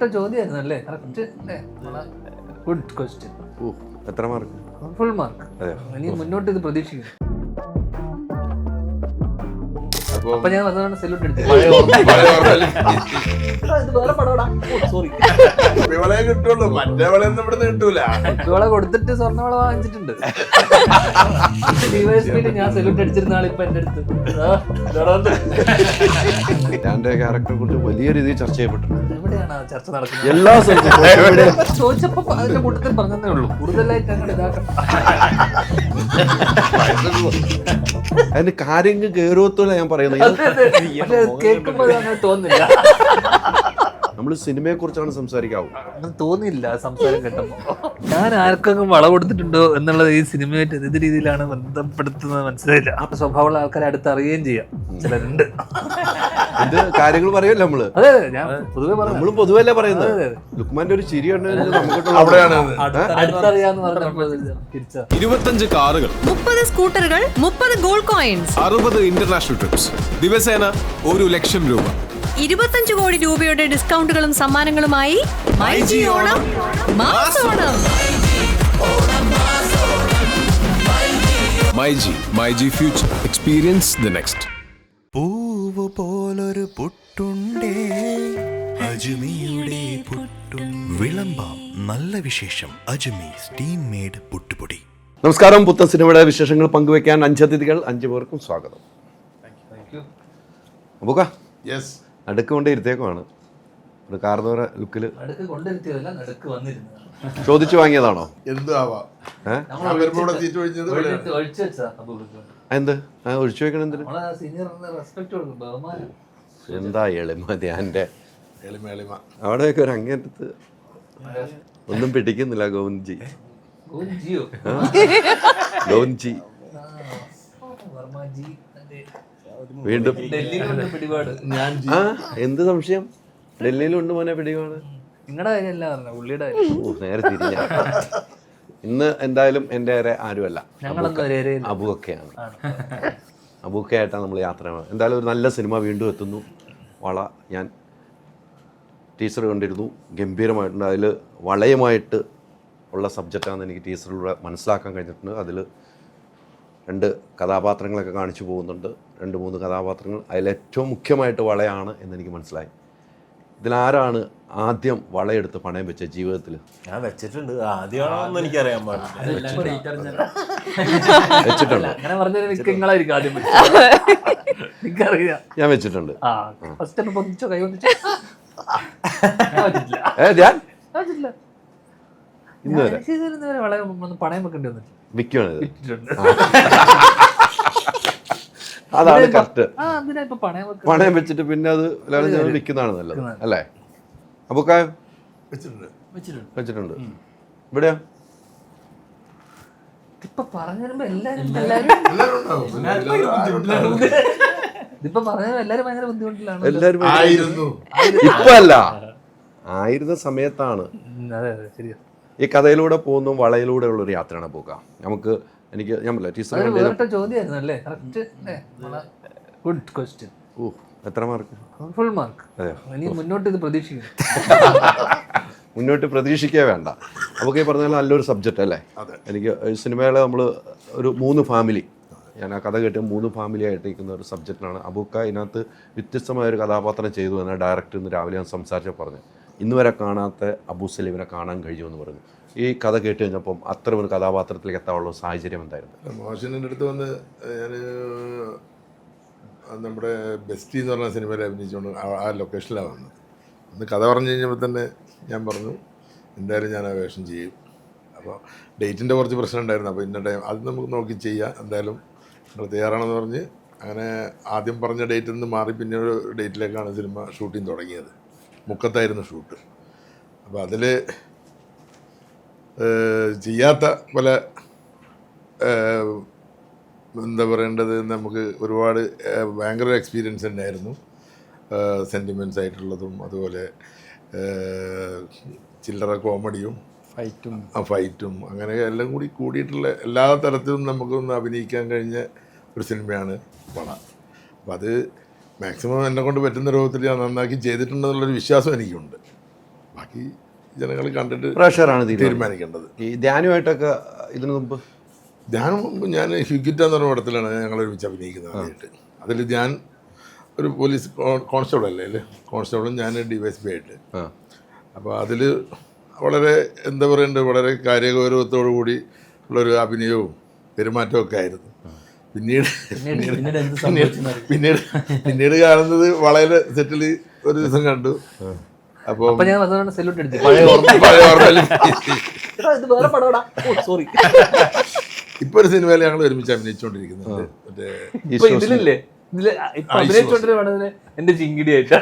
ചോദ്യമായിരുന്നു അല്ലേ? കറക്റ്റ് അല്ലേ? Good question. എത്ര മാർക്ക്? Full mark. ഇനി മുന്നോട്ട് ഇത് പ്രതീക്ഷിക്കുന്നു. അപ്പൊ ഞാൻ വന്നതാണ് സെല്യൂട്ട് എടുത്തു. കിട്ടുള്ളൂ, മറ്റേ വളയൊന്നും ഇവിടുന്ന് കിട്ടൂല. വള കൊടുത്തിട്ട് സ്വർണ്ണവള വാങ്ങിച്ചിട്ടുണ്ട്. ഡിവൈഎസ്പിയിൽ ഞാൻ സെല്യൂട്ട് അടിച്ചിരുന്ന ആളിപ്പോ എന്റെ അടുത്ത് എന്റെ ക്യാരക്ടറെ കുറിച്ച് വലിയ രീതിയിൽ ചർച്ച ചെയ്യപ്പെട്ടിട്ടുണ്ട്. എവിടെയാണ് ആ ചർച്ച നടക്കുന്നത്? എല്ലാ സ്ഥലത്തും ചോദിച്ചപ്പോ അതിന്റെ കൂട്ടത്തിൽ പറഞ്ഞതേ ഉള്ളൂ. കൂടുതലായിട്ട് അങ്ങനെ ഇതാക്കണം. അതിന്റെ കാര്യങ്ങൾ കേറുവത്തല്ല ഞാൻ പറയുന്നത്. പക്ഷെ കേൾക്കുമ്പോ അങ്ങനെ തോന്നില്ല. നമ്മള് സിനിമയെ കുറിച്ചാണ് സംസാരിക്കാവൂ. അങ്ങനെ തോന്നിയില്ല സംസാരം കേട്ടപ്പോ. ഞാൻ ആർക്കെങ്കിലും വള കൊടുത്തിട്ടുണ്ടോ എന്നുള്ളത് ഈ സിനിമയായിട്ട് ഏത് രീതിയിലാണ് ബന്ധപ്പെടുത്തുന്നത് മനസ്സിലായില്ല. ആ സ്വഭാവമുള്ള ആൾക്കാരെ അടുത്ത് അറിയുകയും ചെയ്യാം, ചിലരുണ്ട്. ഇത് കാര്യങ്ങൾ പറയല്ലോ നമ്മള്. അതെ, ഞാൻ പൊതുവെ നമ്മളും പൊതുവല്ലേ പറയുന്നത്. ലുക്മാന്റെ ഒരു ചിരി അവിടെയാണ് അടുത്തറിയാന്ന് പറഞ്ഞപ്പോൾ തിരിച്ച 25 കാറുകൾ, 30 സ്കൂട്ടറുകൾ, 30 ഗോൾഡ് കോയിൻസ്, 60 ഇന്റർനാഷണൽ ട്രിപ്സ്, ദിവസേന 1 ലക്ഷം രൂപ, 25 കോടി രൂപയുടെ ഡിസ്കൗണ്ടുകളും സമ്മാനങ്ങളുമായി myG Onam mass Onam. MyG future, experience the next. പൂവ് പോലൊരു പുട്ടുണ്ടേ അജ്മിയുടെ പുട്ടും. വിളമ്പാം നല്ല വിശേഷം അജ്മി സ്റ്റീം മെയ്ഡ് പുട്ടുപൊടി. നമസ്കാരം. പുത്തൻ സിനിമയുടെ വിശേഷങ്ങൾ പങ്കുവെക്കാൻ 5 അതിഥികൾ, 5 പേർക്കും സ്വാഗതം. അബൂക്ക അടുക്ക് കൊണ്ടേ ഇരുത്തേക്കുമാണ്. ഒരു കാർന്നോര ലുക്കില് ചോദിച്ചു വാങ്ങിയതാണോ? എന്ത് ആവാം. എന്ത് ഒഴിച്ചു വെക്കണം? എന്തിന്? എന്താ എളിമ ധ്യാന്റെ അവിടെയൊക്കെ ഒരു അങ്ങേറ്റത്ത് ഒന്നും പിടിക്കുന്നില്ല. ഗോവിന്ദ്ജി വീണ്ടും എന്ത് സംശയം? ഡൽഹിയിലുണ്ട് മോനെ പിടിപാട്. നിങ്ങളുടെ കാര്യമല്ല പറഞ്ഞ പുള്ളിയുടെ നേരെ തിരിഞ്ഞ. ഇന്ന് എന്തായാലും എൻ്റെ വരെ ആരുമല്ല, അബൂക്കയാണ്. അബൂക്കയായിട്ടാണ് നമ്മൾ യാത്ര. എന്തായാലും ഒരു നല്ല സിനിമ വീണ്ടും എത്തുന്നു. വള ഞാൻ ടീച്ചർ കണ്ടിരുന്നു, ഗംഭീരമായിട്ടുണ്ട്. അതിൽ വളയുമായിട്ട് ഉള്ള സബ്ജക്റ്റാണെന്ന് എനിക്ക് ടീച്ചറിലൂടെ മനസ്സിലാക്കാൻ കഴിഞ്ഞിട്ടുണ്ട്. അതിൽ 2 കഥാപാത്രങ്ങളൊക്കെ കാണിച്ചു പോകുന്നുണ്ട്, 2-3 കഥാപാത്രങ്ങൾ. അതിലേറ്റവും മുഖ്യമായിട്ട് വളയാണ് എന്നെനിക്ക് മനസ്സിലായി. ഇതിലാരാണ് ആദ്യം വളയെടുത്ത് പണയം വെച്ച ജീവിതത്തിൽ? ഞാൻ വെച്ചിട്ടുണ്ട്. ആദ്യമാണോന്ന് എനിക്കറിയാൻ പാടില്ല. വെച്ചിട്ടുണ്ട്. ഞാൻ വെച്ചിട്ടുണ്ട്. ഇന്ന് വരെ പണയം വെക്കേണ്ടി വന്നിട്ട് വിൽക്കുകയാണ്. അതാണ് കറക്റ്റ്. പണയം വെച്ചിട്ട് പിന്നെ അത് എല്ലാവരും വിൽക്കുന്നതാണ് നല്ലത് അല്ലേ? അബൂക്ക വെച്ചിട്ടുണ്ട്. ഇവിടെയാ ഇപ്പൊ പറഞ്ഞു വരുമ്പോ എല്ലാരും ഭയങ്കര ബുദ്ധിമുട്ടിലാണ്. എല്ലാരും ഇപ്പൊ അല്ല, ആയിരുന്ന സമയത്താണ്. ഈ കഥയിലൂടെ പോകുന്നു, വളയിലൂടെ ഉള്ളൊരു യാത്രയാണ് പോക്ക. നമുക്ക് ഞാൻ ചോദ്യമായിരുന്നു അല്ലേ? കറക്റ്റ്. Good question. എത്ര മാർക്ക്? Full mark. ഇനി മുന്നോട്ട് ഇത് പ്രതീക്ഷിക്കുന്നു. മുന്നോട്ട് പ്രതീക്ഷിക്കേ വേണ്ട. നമുക്ക് ഈ പറഞ്ഞാൽ നല്ലൊരു സബ്ജക്റ്റ് അല്ലേ? എനിക്ക് സിനിമകളെ നമ്മൾ ഒരു 3 ഫാമിലി, ഞാൻ ആ കഥ കേട്ട് 3 ഫാമിലി ആയിട്ട് നിൽക്കുന്ന ഒരു സബ്ജക്റ്റിനാണ്. അബൂക്ക ഇതിനകത്ത് വ്യത്യസ്തമായൊരു കഥാപാത്രം ചെയ്തു എന്ന് ഡയറക്ടർ ഇന്ന് രാവിലെ ഞാൻ സംസാരിച്ച് പറഞ്ഞു. ഇന്ന് വരെ കാണാത്ത അബൂ സലീമിനെ കാണാൻ കഴിയുമെന്ന് പറഞ്ഞു. ഈ കഥ കേട്ട് കഴിഞ്ഞപ്പം അത്ര ഒരു കഥാപാത്രത്തിലേക്ക് എത്താനുള്ള സാഹചര്യം എന്തായിരുന്നു? മോഹൻസിൻ്റെ അടുത്ത് വന്ന് ഞാൻ നമ്മുടെ ബെസ്റ്റി എന്ന് പറഞ്ഞ സിനിമയിൽ അഭിനയിച്ചുകൊണ്ട് ആ ലൊക്കേഷനിലാണ് വന്നത്. അന്ന് കഥ പറഞ്ഞു കഴിഞ്ഞപ്പോൾ തന്നെ ഞാൻ പറഞ്ഞു എന്തായാലും ഞാൻ ആ വേഷം ചെയ്യും. അപ്പോൾ ഡേറ്റിൻ്റെ കുറച്ച് പ്രശ്നം ഉണ്ടായിരുന്നു. അപ്പോൾ ഇന്ന ടൈം അത് നമുക്ക് നോക്കി ചെയ്യാം, എന്തായാലും നിങ്ങൾ തയ്യാറാണെന്ന് പറഞ്ഞ് അങ്ങനെ ആദ്യം പറഞ്ഞ ഡേറ്റിൽ നിന്ന് മാറി പിന്നെ ഒരു ഡേറ്റിലേക്കാണ് സിനിമ ഷൂട്ടിങ് തുടങ്ങിയത്. മുക്കത്തായിരുന്നു ഷൂട്ട്. അപ്പോൾ അതിൽ ചെയ്യാത്ത പല എന്താ പറയേണ്ടത്, നമുക്ക് ഒരുപാട് ഭയങ്കര എക്സ്പീരിയൻസ് ഉണ്ടായിരുന്നു. സെൻറ്റിമെൻറ്റ്സ് ആയിട്ടുള്ളതും അതുപോലെ ചില്ലറ കോമഡിയും ഫൈറ്റും അങ്ങനെ എല്ലാം കൂടിയിട്ടുള്ള എല്ലാ തരത്തിലും നമുക്കൊന്ന് അഭിനയിക്കാൻ കഴിഞ്ഞ ഒരു സിനിമയാണ് വള. അപ്പം അത് മാക്സിമം എന്നെ കൊണ്ട് പറ്റുന്ന രൂപത്തിൽ ഞാൻ നന്നാക്കി ചെയ്തിട്ടുണ്ടെന്നുള്ളൊരു വിശ്വാസം എനിക്കുണ്ട്. ബാക്കി ജനങ്ങൾ കണ്ടിട്ട് പ്രഷറാണ് തീരുമാനിക്കേണ്ടത്. ഈ ധ്യാനുമായിട്ടൊക്കെ ഇതിനു മുമ്പ് ധ്യാനം മുമ്പ് ഞാൻ ഹ്യൂഗിറ്റ എന്ന് പറഞ്ഞ പടത്തിലാണ് ഞങ്ങൾ ഒരുമിച്ച് അഭിനയിക്കുന്നത് ആയിട്ട്. അതിൽ ഞാൻ ഒരു പോലീസ് കോൺസ്റ്റബിൾ അല്ലേ, കോൺസ്റ്റബിളും ഞാൻ DYSP ആയിട്ട്. അപ്പോൾ അതിൽ വളരെ എന്താ പറയണ്ടത്, വളരെ കാര്യഗൗരവത്തോടു കൂടി ഉള്ളൊരു അഭിനയവും പെരുമാറ്റവും ഒക്കെ ആയിരുന്നു. പിന്നീട് കാണുന്നത് വളരെ സെറ്റിൽ ഒരു ദിവസം കണ്ടു. അപ്പോൾ ഞാൻ വന്നതാണ് സെല്യൂട്ട് അടിച്ചു. ഇപ്പൊ ഒരു സിനിമയിൽ ഞങ്ങൾ ഒരുമിച്ച് അഭിനയിച്ചുകൊണ്ടിരിക്കുന്നുണ്ട്. മറ്റേ ഇതിലില്ലേ അഭിനയിച്ചോണ്ടിരുന്ന എന്റെ ചിങ്കിടി ആയിട്ടാ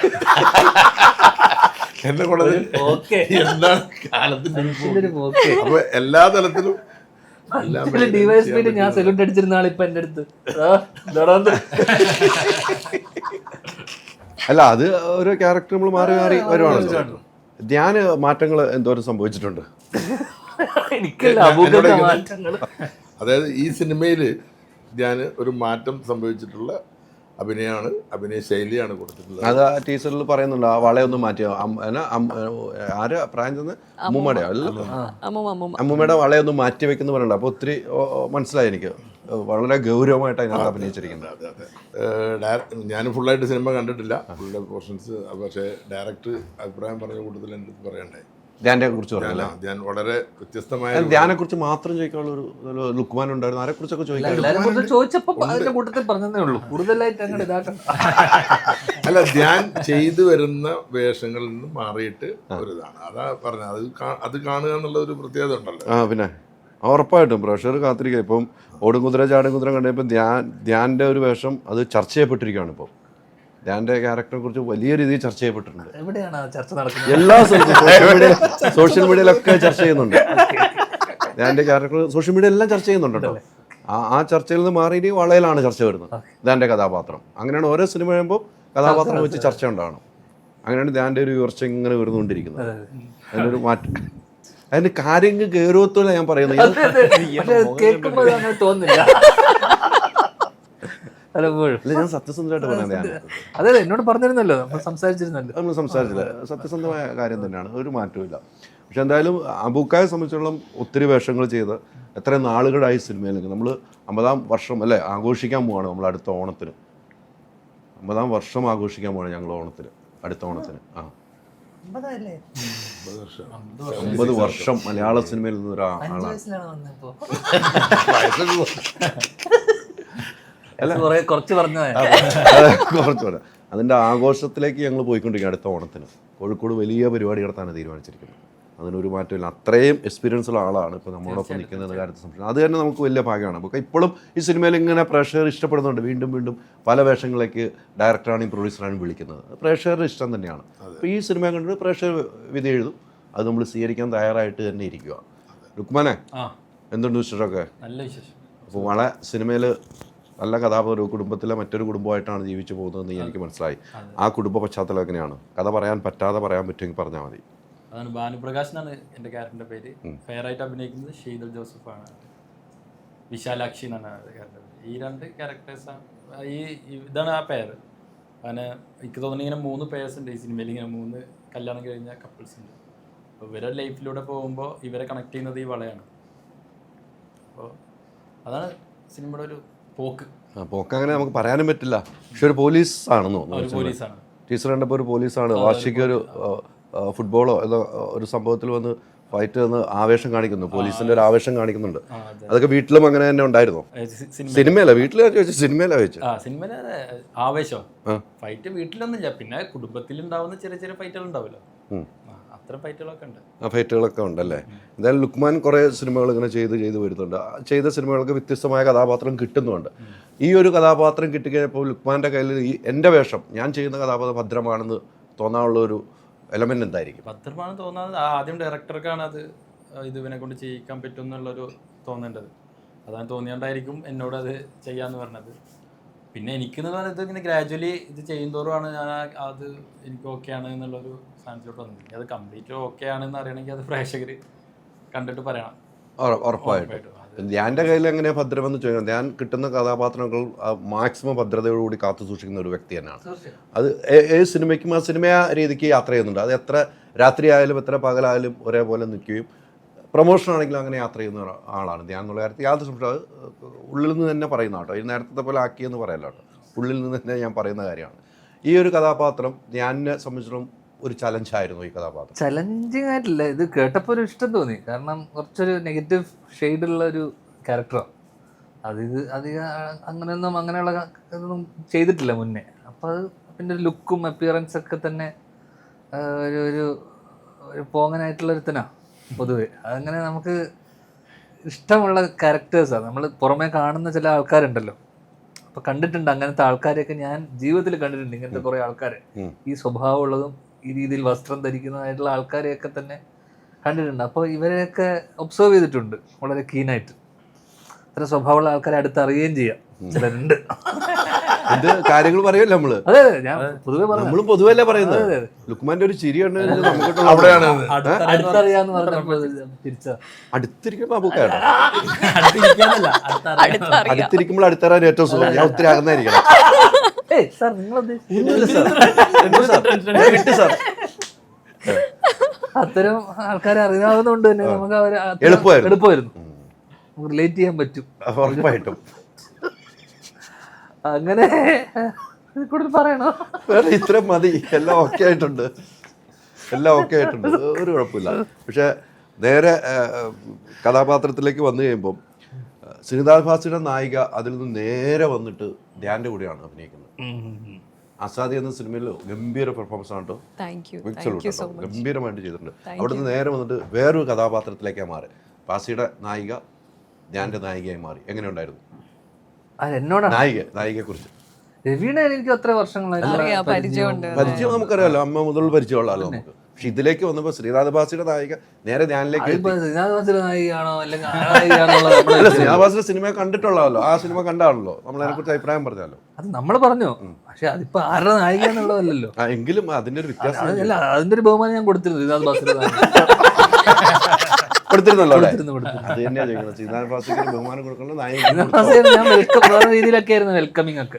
എന്നെ കൊണ്ടത് എന്താണ് കാലത്തിന്റെ അപ്പൊ എല്ലാ തലത്തിലും DYSP ഞാൻ സെല്യൂട്ട് അടിച്ചിരുന്ന ആളിപ്പൊ എന്റെ അടുത്ത് അല്ല, അത് ഓരോ ക്യാരക്ടർ നമ്മൾ മാറി മാറി വരുവാണല്ലോ. ധ്യാന മാറ്റങ്ങൾ എന്തോരം സംഭവിച്ചിട്ടുണ്ട്. അതായത് ഈ സിനിമയിൽ ഞാൻ ഒരു മാറ്റം സംഭവിച്ചിട്ടുള്ള അഭിനയ ശൈലിയാണ് കൊടുത്തിട്ടുള്ളത്. അത് ആ ടീച്ചറിൽ പറയുന്നുണ്ട്, ആ വളയൊന്നും മാറ്റിയോ, ആര് പ്രായം ചെന്ന് അമ്മൂമ്മയുടെ അമ്മൂമ്മയുടെ വളയൊന്നും മാറ്റി വെക്കുന്ന പറയുന്നുണ്ട്. അപ്പോൾ ഒത്തിരി മനസ്സിലായി എനിക്ക്, വളരെ ഗൗരവമായിട്ട് അതിനകത്ത് അഭിനയിച്ചിരിക്കുന്നത്. ഞാൻ ഫുള്ളായിട്ട് സിനിമ കണ്ടിട്ടില്ല, ഫുൾ പോർഷൻസ്. പക്ഷേ ഡയറക്ടർ അഭിപ്രായം പറഞ്ഞ കൂട്ടത്തിൽ എൻ്റെ അടുത്ത് പറയണ്ടേ ധ്യാനെ കുറിച്ച് പറഞ്ഞല്ല. ധ്യാൻ വളരെ വ്യത്യസ്തമായ ധ്യാനെ കുറിച്ച് മാത്രം ചോദിക്കാനുള്ള ഒരു ലുക്മാൻ ഉണ്ടായിരുന്നു. ആരെ കുറിച്ചൊക്കെ ചോദിച്ചപ്പോ അതിന്റെ കൂട്ടത്തിൽ പറഞ്ഞതേ ഉള്ളൂ, കൂടുതലായിട്ട് അങ്ങനെ ഇതാക്കണം. അല്ല, ധ്യാൻ ചെയ്തു വരുന്ന വേഷങ്ങളിൽ നിന്ന് മാറിയിട്ട് ഒരിതാണ്, അതാ പറഞ്ഞത്. അത് കാണുക എന്നുള്ള ഒരു പ്രത്യേകത ഉണ്ടല്ലോ. പിന്നെ ഉറപ്പായിട്ടും പ്രഷർ കാത്തിരിക്കുക. ഇപ്പം ഓടുംകുതിര ചാടുംകുതിര കണ്ടപ്പോൾ ധ്യാൻ്റെ ഒരു വേഷം അത് ചർച്ച ചെയ്യപ്പെട്ടിരിക്കുകയാണ്. ഇപ്പോൾ ധ്യാൻ്റെ ക്യാരക്ടറെ കുറിച്ച് വലിയ രീതിയിൽ ചർച്ച ചെയ്യപ്പെട്ടിട്ടുണ്ട്. എവിടെയാണ് ചർച്ച നടക്കുന്നത്? എല്ലാ സ്ഥലത്തും സോഷ്യൽ മീഡിയയിലൊക്കെ ചർച്ച ചെയ്യുന്നുണ്ട്. ധ്യാൻ്റെ ക്യാരക്ടർ സോഷ്യൽ മീഡിയ എല്ലാം ചർച്ച ചെയ്യുന്നുണ്ടോ. ആ ചർച്ചയിൽ നിന്ന് മാറി വളയിലാണ് ചർച്ച വരുന്നത്, ധ്യാൻ്റെ കഥാപാത്രം. അങ്ങനെയാണ് ഓരോ സിനിമ കഴിയുമ്പോൾ കഥാപാത്രം വെച്ച് ചർച്ച ഉണ്ടാവണം. അങ്ങനെയാണ് ധ്യാൻ്റെ ഒരു ഉയർച്ച ഇങ്ങനെ വരുന്നുകൊണ്ടിരിക്കുന്നത്. അതിനൊരു മാറ്റം, അതിന്റെ കാര്യങ്ങൾ ഗൗരവത്തോടെ ഞാൻ പറയുന്നത്. കേൾക്കുമ്പോൾ അങ്ങനെ തോന്നുന്നില്ല. ഞാൻ സത്യസന്ധമായിട്ട് പറയാൻ, അതെ എന്നോട് പറഞ്ഞിരുന്നല്ലോ, നമ്മൾ സംസാരിച്ചില്ല. സത്യസന്ധമായ കാര്യം തന്നെയാണ്, ഒരു മാറ്റമില്ല. പക്ഷെ എന്തായാലും അബൂക്കായെ സംബന്ധിച്ചിടത്തോളം ഒത്തിരി വേഷങ്ങൾ ചെയ്ത് എത്ര നാളുകളായി സിനിമയിലേക്ക്. നമ്മൾ 50-ാം വർഷം അല്ലേ ആഘോഷിക്കാൻ പോവാണ് നമ്മൾ അടുത്ത ഓണത്തിന്. 50-ാം വർഷം ആഘോഷിക്കാൻ പോവാണ് ഞങ്ങൾ ഓണത്തിന്, അടുത്ത ഓണത്തിന്. 50 വർഷം മലയാള സിനിമയിൽ നിന്ന് ഒരാളാണ്. കുറച്ച് പറഞ്ഞു. അതിൻ്റെ ആഘോഷത്തിലേക്ക് ഞങ്ങൾ പോയിക്കൊണ്ടിരിക്കുക. അടുത്ത ഓണത്തിന് കോഴിക്കോട് വലിയ പരിപാടി നടത്താനാണ് തീരുമാനിച്ചിരിക്കുന്നത്. അതിനൊരു മാറ്റമില്ല. അത്രയും എക്സ്പീരിയൻസ് ഉള്ള ആളാണ് ഇപ്പോൾ നമ്മളോടൊപ്പം നിൽക്കുന്ന കാര്യത്തിൽ സംശയം. അത് തന്നെ നമുക്ക് വലിയ ഭാഗ്യമാണ്. അപ്പോൾ ഇപ്പോഴും ഈ സിനിമയിൽ ഇങ്ങനെ പ്രേക്ഷകർ ഇഷ്ടപ്പെടുന്നുണ്ട്. വീണ്ടും വീണ്ടും പല വേഷങ്ങളിലേക്ക് ഡയറക്ടറാണെയും പ്രൊഡ്യൂസറാണെയും വിളിക്കുന്നത്. പ്രേക്ഷകരുടെ ഇഷ്ടം തന്നെയാണ്. അപ്പോൾ ഈ സിനിമ കണ്ടിട്ട് പ്രേക്ഷകർ വിധി എഴുതും. അത് നമ്മൾ സ്വീകരിക്കാൻ തയ്യാറായിട്ട് തന്നെ ഇരിക്കുക. ലുക്മാനെ, എന്തുണ്ട് വിശേഷമൊക്കെ? നല്ല വിശേഷം. അപ്പോൾ വളരെ സിനിമയിൽ നല്ല കഥാപാത്രം, കുടുംബത്തിലെ മറ്റൊരു കുടുംബമായിട്ടാണ് ജീവിച്ചു പോകുന്നതെന്ന് എനിക്ക് മനസ്സിലായി. ആ കുടുംബ പശ്ചാത്തലം എങ്ങനെയാണ്? കഥ പറയാൻ പറ്റുമെങ്കിൽ പറഞ്ഞാൽ മതി. അതാണ് ഭാനുപ്രകാശ് എന്നാണ് എൻ്റെ ക്യാരക്ടറിൻ്റെ പേര്. ഫെയറായിട്ട് അഭിനയിക്കുന്നത് ഷീതൽ ജോസഫാണ്. വിശാലാക്ഷി എന്നാണ് ക്യാരക്ടർ. ഈ രണ്ട് ക്യാരക്ടേഴ്സാണ്. ഇതാണ് ആ പെയർ. അങ്ങനെ എനിക്ക് തോന്നുന്നു ഇങ്ങനെ 3 പേഴ്സ് ഉണ്ട് ഈ സിനിമയിൽ. ഇങ്ങനെ 3 കല്യാണം കഴിഞ്ഞ കപ്പിൾസ് ഉണ്ട്. അപ്പോൾ ഇവരുടെ ലൈഫിലൂടെ പോകുമ്പോൾ ഇവരെ കണക്ട് ചെയ്യുന്നത് ഈ വളയാണ്. അപ്പോൾ അതാണ് സിനിമയുടെ ഒരു പോക്ക്. അങ്ങനെ നമുക്ക് പറയാനും പറ്റില്ല. പക്ഷെ ഒരു പോലീസ് ആണെന്ന് തോന്നുന്നു. പോലീസാണ്. ടീച്ചർ കണ്ടപ്പോൾ ഒരു പോലീസാണ്. വാർഷിക ഒരു ഫുട്ബോളോ ഏതോ ഒരു സംഭവത്തിൽ വന്ന് ഫൈറ്റ് വന്ന് ആവേശം കാണിക്കുന്നു. പോലീസിന്റെ ഒരു ആവേശം കാണിക്കുന്നുണ്ട്. അതൊക്കെ വീട്ടിലും അങ്ങനെ തന്നെ ഉണ്ടായിരുന്നോ? സിനിമയല്ല, വീട്ടിൽ ചോദിച്ചു, സിനിമയിലാ ചോദിച്ചു. സിനിമയിലെ ആവേശം ഫൈറ്റ് വീട്ടിലൊന്നുമില്ല. പിന്നെ കുടുംബത്തിലുണ്ടാവുന്ന ചെറിയ ചെറിയ ഫൈറ്റുകൾ ഉണ്ടാവുമല്ലോ, അത്ര ഫൈറ്റുകളൊക്കെ ഉണ്ട്. ആ ഫൈറ്റുകളൊക്കെ ഉണ്ടല്ലേ. എന്തായാലും ലുക്മാൻ കുറേ സിനിമകൾ ഇങ്ങനെ ചെയ്ത് വരുന്നുണ്ട്. ചെയ്ത സിനിമകൾക്ക് വ്യത്യസ്തമായ കഥാപാത്രം കിട്ടുന്നുണ്ട്. ഈ ഒരു കഥാപാത്രം കിട്ടിക്കഴിഞ്ഞപ്പോൾ ലുക്മാൻ്റെ കയ്യിൽ എൻ്റെ വേഷം, ഞാൻ ചെയ്യുന്ന കഥാപാത്രം ഭദ്രമാണെന്ന് തോന്നാനുള്ള ഒരു എലമെന്റ് എന്തായിരിക്കും? ഭദ്രമാണെന്ന് തോന്നാതെ ആദ്യം ഡയറക്ടർക്കാണ് അത് ഇതിനെ കൊണ്ട് ചെയ്യിക്കാൻ പറ്റും എന്നുള്ളൊരു തോന്നേണ്ടത്. അതാണ് തോന്നിയോണ്ടായിരിക്കും എന്നോട് അത് ചെയ്യാമെന്ന് പറഞ്ഞത്. പിന്നെ എനിക്കെന്ന് പറയുന്നത് ഇങ്ങനെ ഗ്രാജുവലി ഇത് ചെയ്യുന്തോറുമാണ് ഞാൻ അത് എനിക്ക് ഓക്കെ ആണ് എന്നുള്ളൊരു സാധനത്തിലോട്ട് വന്നത്. അത് കംപ്ലീറ്റ് ഓക്കെ ആണെന്ന് അറിയണമെങ്കിൽ അത് പ്രേക്ഷകർ കണ്ടിട്ട് പറയണം. ഉറപ്പായിട്ടും. ധ്യാൻ്റെ കയ്യിൽ എങ്ങനെയാണ് ഭദ്രമെന്ന് ചോദിക്കണം. ധ്യാൻ കിട്ടുന്ന കഥാപാത്രങ്ങൾ മാക്സിമം ഭദ്രതയോടുകൂടി കാത്തു സൂക്ഷിക്കുന്ന ഒരു വ്യക്തി തന്നെയാണ്. അത് ഏത് സിനിമയ്ക്കും ആ സിനിമ രീതിക്ക് യാത്ര ചെയ്യുന്നുണ്ട്. അത് എത്ര രാത്രി ആയാലും എത്ര പകലായാലും ഒരേപോലെ നിൽക്കുകയും പ്രൊമോഷൻ ആണെങ്കിലും അങ്ങനെ യാത്ര ചെയ്യുന്ന ആളാണ് ധ്യാൻ എന്നുള്ള കാര്യത്തിൽ യാതൊരു സംശയം. അത് ഉള്ളിൽ നിന്ന് തന്നെ പറയുന്ന കേട്ടോ, ഈ നേരത്തെ പോലെ ആക്കിയെന്ന് പറയല്ല കേട്ടോ, ഉള്ളിൽ നിന്ന് തന്നെ ഞാൻ പറയുന്ന കാര്യമാണ്. ഈ ഒരു കഥാപാത്രം ധ്യാനിനെ സംബന്ധിച്ചിടത്തോളം ഒരു ചലഞ്ചായിരുന്നു ഈ കഥാപാത്രം. ചലഞ്ചിങ് ആയിട്ടില്ല, ഇത് കേട്ടപ്പോൾ ഒരു ഇഷ്ടം തോന്നി. കാരണം കുറച്ചൊരു നെഗറ്റീവ് ഷെയ്ഡുള്ള ഒരു ക്യാരക്ടറാണ്. ഇത് അധികം അങ്ങനെയുള്ള ഇതൊന്നും ചെയ്തിട്ടില്ല മുന്നേ. അപ്പോൾ അത് പിന്നെ ലുക്കും അപ്പിയറൻസ് ഒക്കെ തന്നെ ഒരു പോങ്ങനായിട്ടുള്ളൊരുത്തനാണ് പൊതുവെ. അതങ്ങനെ നമുക്ക് ഇഷ്ടമുള്ള ക്യാരക്ടേഴ്സാണ്. നമ്മൾ പുറമേ കാണുന്ന ചില ആൾക്കാരുണ്ടല്ലോ, അപ്പോൾ കണ്ടിട്ടുണ്ട് അങ്ങനത്തെ ആൾക്കാരെയൊക്കെ ഞാൻ ജീവിതത്തിൽ കണ്ടിട്ടുണ്ട്. ഇങ്ങനത്തെ കുറേ ആൾക്കാരെ ഈ സ്വഭാവമുള്ളതും ഈ രീതിയിൽ വസ്ത്രം ധരിക്കുന്നതായിട്ടുള്ള ആൾക്കാരെയൊക്കെ തന്നെ കണ്ടിട്ടുണ്ട്. അപ്പോൾ ഇവരെയൊക്കെ ഒബ്സർവ് ചെയ്തിട്ടുണ്ട് വളരെ കീനായിട്ട്. അത്ര സ്വഭാവമുള്ള ആൾക്കാരെ അടുത്തറിയുകയും ചെയ്യാം ചിലരുണ്ട്. എന്ത് കാര്യങ്ങൾ പറയുമല്ലോ നമ്മള്. അതെ അതെ, ഞാൻ പൊതുവെ പറഞ്ഞു. നമ്മളും പൊതുവല്ലേ പറയുന്നത്. ലുക്മാന്റെ ഒരു ചിരി അവിടെയാണ് അടുത്തറിയാന്ന് പറഞ്ഞപ്പോൾ തിരിച്ച അടുത്തിരിക്കുമ്പോ അബൂക്കാണ് അടുത്തിരിക്കുമ്പോൾ അടുത്തറിയാൻ ഏറ്റവും സുഖം. ഞാൻ ഒത്തിരി അകന്നായിരിക്കണം. സാർ നിങ്ങൾ അത്തരം ആൾക്കാരെ അറിയാവുന്നതുകൊണ്ട് തന്നെ നമുക്ക് അവരെ എളുപ്പമായിരുന്നു, റിലേറ്റ് ചെയ്യാൻ പറ്റും ഉറപ്പായിട്ടും. അങ്ങനെ കൂടുതൽ പറയണോ? വേറെ ഇത്ര മതി, എല്ലാം ഓക്കെ ആയിട്ടുണ്ട്, എല്ലാം ഓക്കെ ആയിട്ടുണ്ട്, ഒരു കുഴപ്പമില്ല. പക്ഷെ നേരെ കഥാപാത്രത്തിലേക്ക് വന്നു കഴിയുമ്പം ശ്രീനാഥ് ഭാസിയുടെ നായിക അതിൽ നിന്ന് നേരെ വന്നിട്ട് ധ്യാൻ്റെ കൂടെയാണ് അഭിനയിക്കുന്നത്. അസാദി എന്ന സിനിമയിൽ ഗംഭീര പെർഫോമൻസ് ആണ് കേട്ടോ, ഗംഭീരമായിട്ട് ചെയ്തിട്ടുണ്ട്. അവിടെ നിന്ന് നേരെ വന്നിട്ട് വേറൊരു കഥാപാത്രത്തിലേക്കാണ് മാറി. ഭാസിയുടെ നായിക ധ്യാൻ്റെ നായികയായി മാറി. എങ്ങനെയുണ്ടായിരുന്നു എന്നോട് നായികയെ കുറിച്ച്? രവീണ എനിക്ക് അത്ര വർഷങ്ങളായി പരിചയം നമുക്കറിയാലോ, അമ്മ മുതൽ പരിചയമുള്ളല്ലോ നമുക്ക്. പക്ഷെ ഇതിലേക്ക് വന്നപ്പോൾ ശ്രീനാഥ് ഭാസിയുടെ നായിക നേരെ ധ്യാനിലേക്ക്. ശ്രീനാഥ് ഭാസിയുടെ സിനിമ കണ്ടിട്ടുള്ളതല്ലോ, ആ സിനിമ കണ്ടാണല്ലോ നമ്മൾ അതിനെ കുറിച്ച് അഭിപ്രായം പറഞ്ഞാലോ. അത് നമ്മൾ പറഞ്ഞു, പക്ഷെ അതിപ്പോ ആരുടെ നായിക എന്നുള്ളതല്ലോ. എങ്കിലും അതിന്റെ ഒരു വ്യത്യാസം, അതിന്റെ ഒരു ബഹുമാനം ഞാൻ കൊടുത്തിരുന്നു ശ്രീനാഥ് ഭാസിയുടെ കൊടുത്തിരുന്നല്ലോ. അത് തന്നെയാ ചോദിക്കുന്നത്, ശ്രീനാഥ് ഭാസിക്ക് ബഹുമാനം കൊടുക്കുന്ന ഞാൻ രീതിയിലൊക്കെ ആയിരുന്നു വെൽക്കമിങ് ഒക്കെ.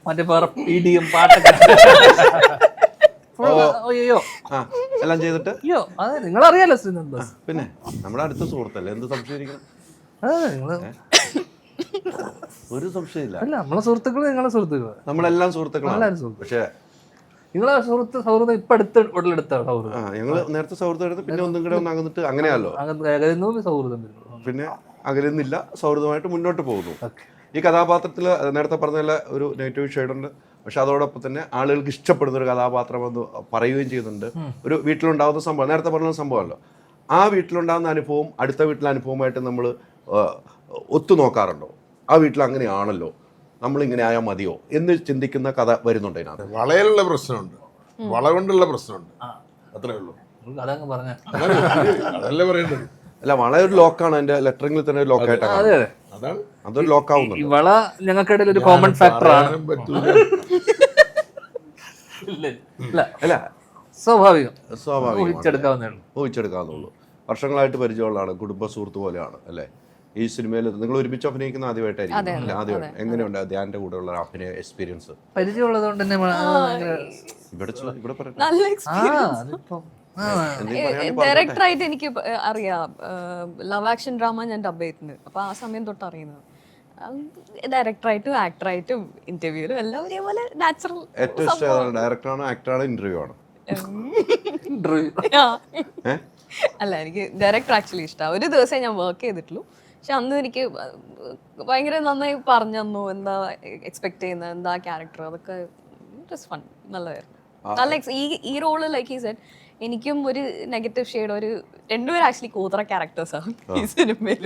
മറ്റേ പീഡിയും പാട്ടൊക്കെ എല്ലാം ചെയ്തിട്ട് അതെ നിങ്ങളറിയാലോ ശ്രീനാഥ് ഭാസ്. പിന്നെ നമ്മുടെ അടുത്ത സുഹൃത്തല്ലേ, എന്ത് സംശയിക്കണം? ഒരു സംശയമില്ല. അല്ല നമ്മളെ സുഹൃത്തുക്കള് നിങ്ങളെ സുഹൃത്തുക്കള്, നമ്മളെല്ലാം സുഹൃത്തുക്കളാണ്. പക്ഷെ നിങ്ങളെ സൗഹൃദം ഇപ്പൊ അടുത്ത് ഉടലെടുത്ത സൗഹൃദം. ഞങ്ങള് നേരത്തെ സൗഹൃദം എടുത്ത് പിന്നെ ഒന്നും കൂടെ ഒന്ന് അകന്നിട്ട് അങ്ങനെയല്ലോ, സൗഹൃദം പിന്നെ അകലുന്നില്ല, സൗഹൃദമായിട്ട് മുന്നോട്ട് പോകുന്നു. ഈ കഥാപാത്രത്തിൽ നേരത്തെ പറഞ്ഞ ഒരു നെഗറ്റീവ് ഷെയ്ഡുണ്ട്. പക്ഷെ അതോടൊപ്പം തന്നെ ആളുകൾക്ക് ഇഷ്ടപ്പെടുന്ന ഒരു കഥാപാത്രം എന്ന് പറയുകയും ചെയ്യുന്നുണ്ട്. ഒരു വീട്ടിലുണ്ടാകുന്ന സംഭവം, നേരത്തെ പറഞ്ഞ സംഭവമല്ലോ, ആ വീട്ടിലുണ്ടാകുന്ന അനുഭവം അടുത്ത വീട്ടിലെ അനുഭവമായിട്ട് നമ്മൾ ഒത്തു നോക്കാറുണ്ടോ? ആ വീട്ടിൽ അങ്ങനെയാണല്ലോ, നമ്മളിങ്ങനെ ആയാൽ മതിയോ എന്ന് ചിന്തിക്കുന്ന കഥ വരുന്നുണ്ട് ഇതിനകത്ത്. വളയിലുള്ള പ്രശ്നമുണ്ട്, വള കൊണ്ടുള്ള പ്രശ്നമുണ്ട്, അത്രേ ഉള്ളൂ. അതല്ലേ പറയേണ്ടത്. അല്ല, വളരെ ഒരു ലോക്കാണ്, അതിന്റെ ലെറ്ററിംഗിൽ തന്നെ ഒരു ലോക്കായിട്ടാണ്. അതൊരു ലോക്കാവുന്നുണ്ട്. വള ഞങ്ങൾക്കിടയിൽ ഒരു കോമൺ ഫാക്ടറാണ്. അല്ല സ്വാഭാവികം ഊഹിച്ചെടുക്കാവുന്നുള്ളൂ. വർഷങ്ങളായിട്ട് പരിചയമുള്ളതാണ്, കുടുംബ സുഹൃത്ത് പോലെയാണ് അല്ലേ? ഈ സിനിമയിൽ നിങ്ങൾ ഒരുമിച്ച് അഭിനയിക്കുന്ന ആദ്യമായിട്ടായിരിക്കും. ആദ്യമായിട്ട് എങ്ങനെയുണ്ട് ധ്യാന്റെ കൂടെയുള്ള അഭിനയ എക്സ്പീരിയൻസ്? പരിചയമുള്ളതുകൊണ്ട് തന്നെ ഇവിടെ ഡയറക്ടറായിട്ട് എനിക്ക് അറിയാം. ലവ് ആക്ഷൻ ഡ്രാമ ഞാൻ ഡബ് ചെയ്തിട്ടുണ്ട്. അപ്പൊ ആ സമയം തൊട്ട് അറിയുന്നത്. ഡയറക്ടറായിട്ടും ആക്ടറായിട്ടും ഇന്റർവ്യൂലും എല്ലാം ഒരേപോലെ നാച്ചുറൽ. ഏറ്റവും ഇഷ്ടം ഡയറക്ടറാണോ ആക്ടറാണോ ഇന്റർവ്യൂ ആണോ? അല്ല, എനിക്ക് ഡയറക്ടർ ആക്ച്വലി ഇഷ്ടമാണ്. ഒരു ദിവസം ഞാൻ വർക്ക് ചെയ്തിട്ടുള്ളൂ. പക്ഷെ അന്ന് എനിക്ക് ഭയങ്കര നന്നായി പറഞ്ഞു തന്നു, എന്താ എക്സ്പെക്ട് ചെയ്യുന്നത്, എന്താ ക്യാരക്ടർ, അതൊക്കെ ഫൺ, നല്ലതായിരുന്നു. നല്ല ഈ റോള് ലൈക്ക് ഈ സെറ്റ് എനിക്കും ഒരു നെഗറ്റീവ് ഷെയ്ഡ്, ഒരു രണ്ടുപേരും ആക്ച്വലി കൂതറ ക്യാരക്ടേഴ്സാണ് ഈ സിനിമയിൽ.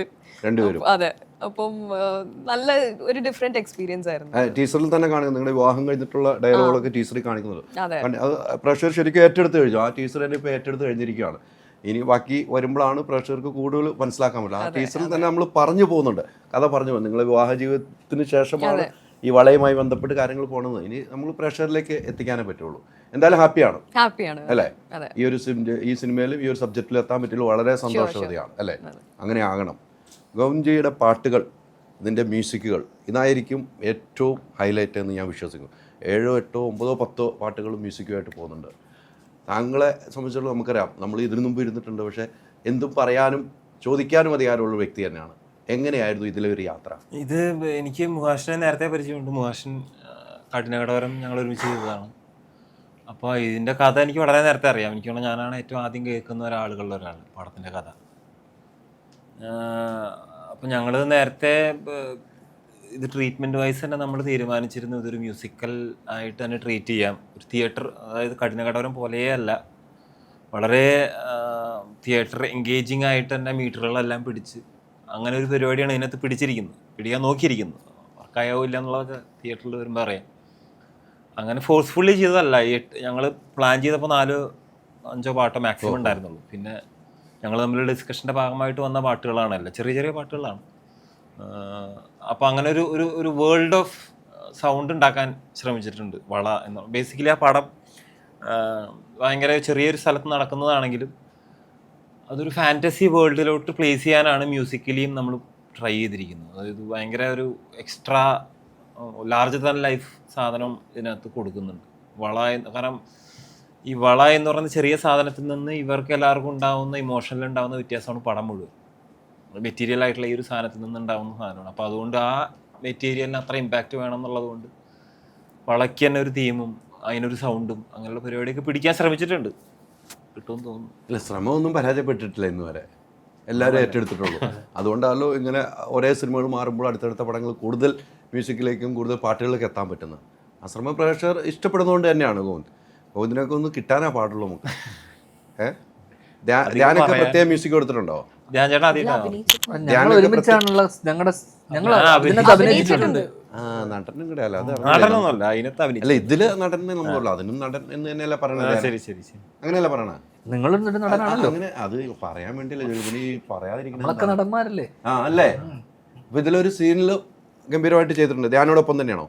അതെ, അപ്പം നല്ല ഒരു ഡിഫറെന്റ് എക്സ്പീരിയൻസ് ആയിരുന്നു. ടീച്ചറിൽ തന്നെ കാണിക്കുന്നത്, നിങ്ങളുടെ വിവാഹം കഴിഞ്ഞിട്ടുള്ള ഡയലോഗൊക്കെ ടീച്ചറിൽ കാണിക്കുന്നത്. അത് പ്രേക്ഷകർ ശരിക്കും ഏറ്റെടുത്ത് കഴിഞ്ഞു. ആ ടീച്ചർ തന്നെ ഇപ്പോൾ ഏറ്റെടുത്ത് കഴിഞ്ഞിരിക്കുകയാണ്. ഇനി ബാക്കി വരുമ്പോഴാണ് പ്രേക്ഷകർക്ക് കൂടുതൽ മനസ്സിലാക്കാൻ പറ്റില്ല. ആ ടീച്ചറിൽ തന്നെ നമ്മൾ പറഞ്ഞു പോകുന്നുണ്ട്, കഥ പറഞ്ഞു പോകുന്നു. നിങ്ങളുടെ വിവാഹ ജീവിതത്തിന് ശേഷമാണ് ഈ വളയുമായി ബന്ധപ്പെട്ട് കാര്യങ്ങൾ പോകണമെന്ന്. ഇനി നമ്മൾ പ്രേക്ഷകരിലേക്ക് എത്തിക്കാനേ പറ്റുള്ളൂ. എന്തായാലും ഹാപ്പിയാണ് അല്ലേ? ഈ സിനിമയിലും ഈ ഒരു സബ്ജക്റ്റിൽ എത്താൻ പറ്റില്ല, വളരെ സന്തോഷവതിയാണ് അല്ലേ? അങ്ങനെ ആകണം. ഗൗൻജിയുടെ പാട്ടുകൾ, ഇതിൻ്റെ മ്യൂസിക്കുകൾ, ഇതായിരിക്കും ഏറ്റവും ഹൈലൈറ്റ് എന്ന് ഞാൻ വിശ്വസിക്കുന്നു. 7, 8, 9, 10 പാട്ടുകളും മ്യൂസിക്കുമായിട്ട് പോകുന്നുണ്ട്. താങ്കളെ സംബന്ധിച്ചിടത്തോളം നമുക്കറിയാം, നമ്മൾ ഇതിനു മുമ്പ് ഇരുന്നിട്ടുണ്ട്. പക്ഷേ എന്തും പറയാനും ചോദിക്കാനും അധികാരമുള്ള വ്യക്തി തന്നെയാണ്. എങ്ങനെയായിരുന്നു ഇതിലെ ഒരു യാത്ര? ഇത് എനിക്ക് മുഹാഷിനെ നേരത്തെ പരിചയമുണ്ട്. മുഹാഷൻ കഠിനകടവരം ഞങ്ങൾ ഒരുമിച്ച് ചെയ്തതാണ്. അപ്പോൾ ഇതിൻ്റെ കഥ എനിക്ക് വളരെ നേരത്തെ അറിയാം. എനിക്ക് തോന്നുന്നു ഞാനാണ് ഏറ്റവും ആദ്യം കേൾക്കുന്ന ഒരാളുകളിൽ ഒരാൾ പടത്തിൻ്റെ കഥ. അപ്പോൾ ഞങ്ങൾ നേരത്തെ ഇത് ട്രീറ്റ്മെൻറ്റ് വൈസ് തന്നെ നമ്മൾ തീരുമാനിച്ചിരുന്നു ഇതൊരു മ്യൂസിക്കൽ ആയിട്ട് തന്നെ ട്രീറ്റ് ചെയ്യാം. ഒരു തിയേറ്റർ, അതായത് കഠിനകടവരം പോലെയേ അല്ല, വളരെ തിയേറ്റർ എൻഗേജിങ് ആയിട്ട് തന്നെ മീറ്ററുകളെല്ലാം പിടിച്ച് അങ്ങനെ ഒരു പരിപാടിയാണ് ഇതിനകത്ത് പിടിക്കാൻ നോക്കിയിരിക്കുന്നത്. വർക്കായോ ഇല്ല എന്നുള്ളതൊക്കെ തിയേറ്ററിൽ വരുമ്പോൾ അറിയാം. അങ്ങനെ ഫോഴ്സ്ഫുള്ളി ചെയ്തതല്ല. ഞങ്ങൾ പ്ലാൻ ചെയ്തപ്പോൾ 4-5 പാട്ടോ മാക്സിമം ഉണ്ടായിരുന്നുള്ളൂ. പിന്നെ ഞങ്ങൾ തമ്മിൽ ഡിസ്കഷൻ്റെ ഭാഗമായിട്ട് വന്ന പാട്ടുകളാണല്ലോ, ചെറിയ ചെറിയ പാട്ടുകളാണ്. അപ്പോൾ അങ്ങനെ ഒരു വേൾഡ് ഓഫ് സൗണ്ട് ഉണ്ടാക്കാൻ ശ്രമിച്ചിട്ടുണ്ട് വള എന്ന്. ബേസിക്കലി ആ പടം ഭയങ്കര ചെറിയൊരു സ്ഥലത്ത് നടക്കുന്നതാണെങ്കിലും അതൊരു ഫാൻറ്റസി വേൾഡിലോട്ട് പ്ലേസ് ചെയ്യാനാണ് മ്യൂസിക്കലിയും നമ്മൾ ട്രൈ ചെയ്തിരിക്കുന്നത്. അതായത് ഭയങ്കര ഒരു എക്സ്ട്രാ ലാർജർ ദാൻ ലൈഫ് സാധനം ഇതിനകത്ത് കൊടുക്കുന്നുണ്ട്. കാരണം ഈ വള എന്ന് പറയുന്ന ചെറിയ സാധനത്തിൽ നിന്ന് ഇവർക്ക് എല്ലാവർക്കും ഉണ്ടാകുന്ന ഇമോഷനിൽ ഉണ്ടാകുന്ന വ്യത്യാസമാണ് പടം മുഴുവൻ. മെറ്റീരിയൽ ആയിട്ടുള്ള ഈ ഒരു സാധനത്തിൽ നിന്ന് ഉണ്ടാകുന്ന സാധനമാണ്. അപ്പോൾ അതുകൊണ്ട് ആ മെറ്റീരിയലിന് അത്ര ഇമ്പാക്റ്റ് വേണം എന്നുള്ളത് കൊണ്ട് വളയ്ക്ക് തന്നെ ഒരു തീമും അതിനൊരു സൗണ്ടും അങ്ങനെയുള്ള പരിപാടിയൊക്കെ പിടിക്കാൻ ശ്രമിച്ചിട്ടുണ്ട്. കിട്ടുമെന്ന് തോന്നുന്നു. അല്ല, ശ്രമമൊന്നും പരാജയപ്പെട്ടിട്ടില്ല ഇന്ന് വരെ. എല്ലാവരും ഏറ്റെടുത്തിട്ടുള്ളൂ. അതുകൊണ്ടാണല്ലോ ഇങ്ങനെ ഒരേ സിനിമകൾ മാറുമ്പോൾ അടുത്തടുത്ത പടങ്ങൾ കൂടുതൽ മ്യൂസിക്കിലേക്കും കൂടുതൽ പാട്ടുകളിലേക്ക് എത്താൻ പറ്റുന്നത്. ആ ശ്രമം പ്രേക്ഷകർ ഇഷ്ടപ്പെടുന്നതുകൊണ്ട് തന്നെയാണ് ഗോവിന്ദിനൊക്കെ ഒന്ന് കിട്ടാനാ പാടുള്ളൂ നമുക്ക്. ധ്യാനൊക്കെ പ്രത്യേക മ്യൂസിക് കൊടുത്തിട്ടുണ്ടോ? ധ്യാൻ ചേട്ടാ ഞങ്ങൾ ഒരുമിച്ചാണുള്ള ഞങ്ങൾ അഭിനയിച്ചിട്ടുണ്ട്. നടനും കൂടെ അല്ല, അത് നടനൊന്നുമല്ല, അതിനകത്ത് അല്ല, ഇതില് നടൻ നമ്മളല്ല, അതിനും നടൻ എന്ന് തന്നെയല്ല പറയണത്. ശരി ശരി ശരി, അങ്ങനെയല്ല പറയണ. നിങ്ങളും നടനാണല്ലോ. അങ്ങനെ അത് പറയാൻ വേണ്ടിയല്ലേ പറയാതിരിക്കുന്നത്. നമ്മളൊക്കെ നടന്മാരല്ലേ? അല്ലേ? അപ്പൊ ഇതിലൊരു സീനിൽ ഗംഭീരമായിട്ട് ചെയ്തിട്ടുണ്ട്. ധ്യാനോടൊപ്പം തന്നെയാണോ?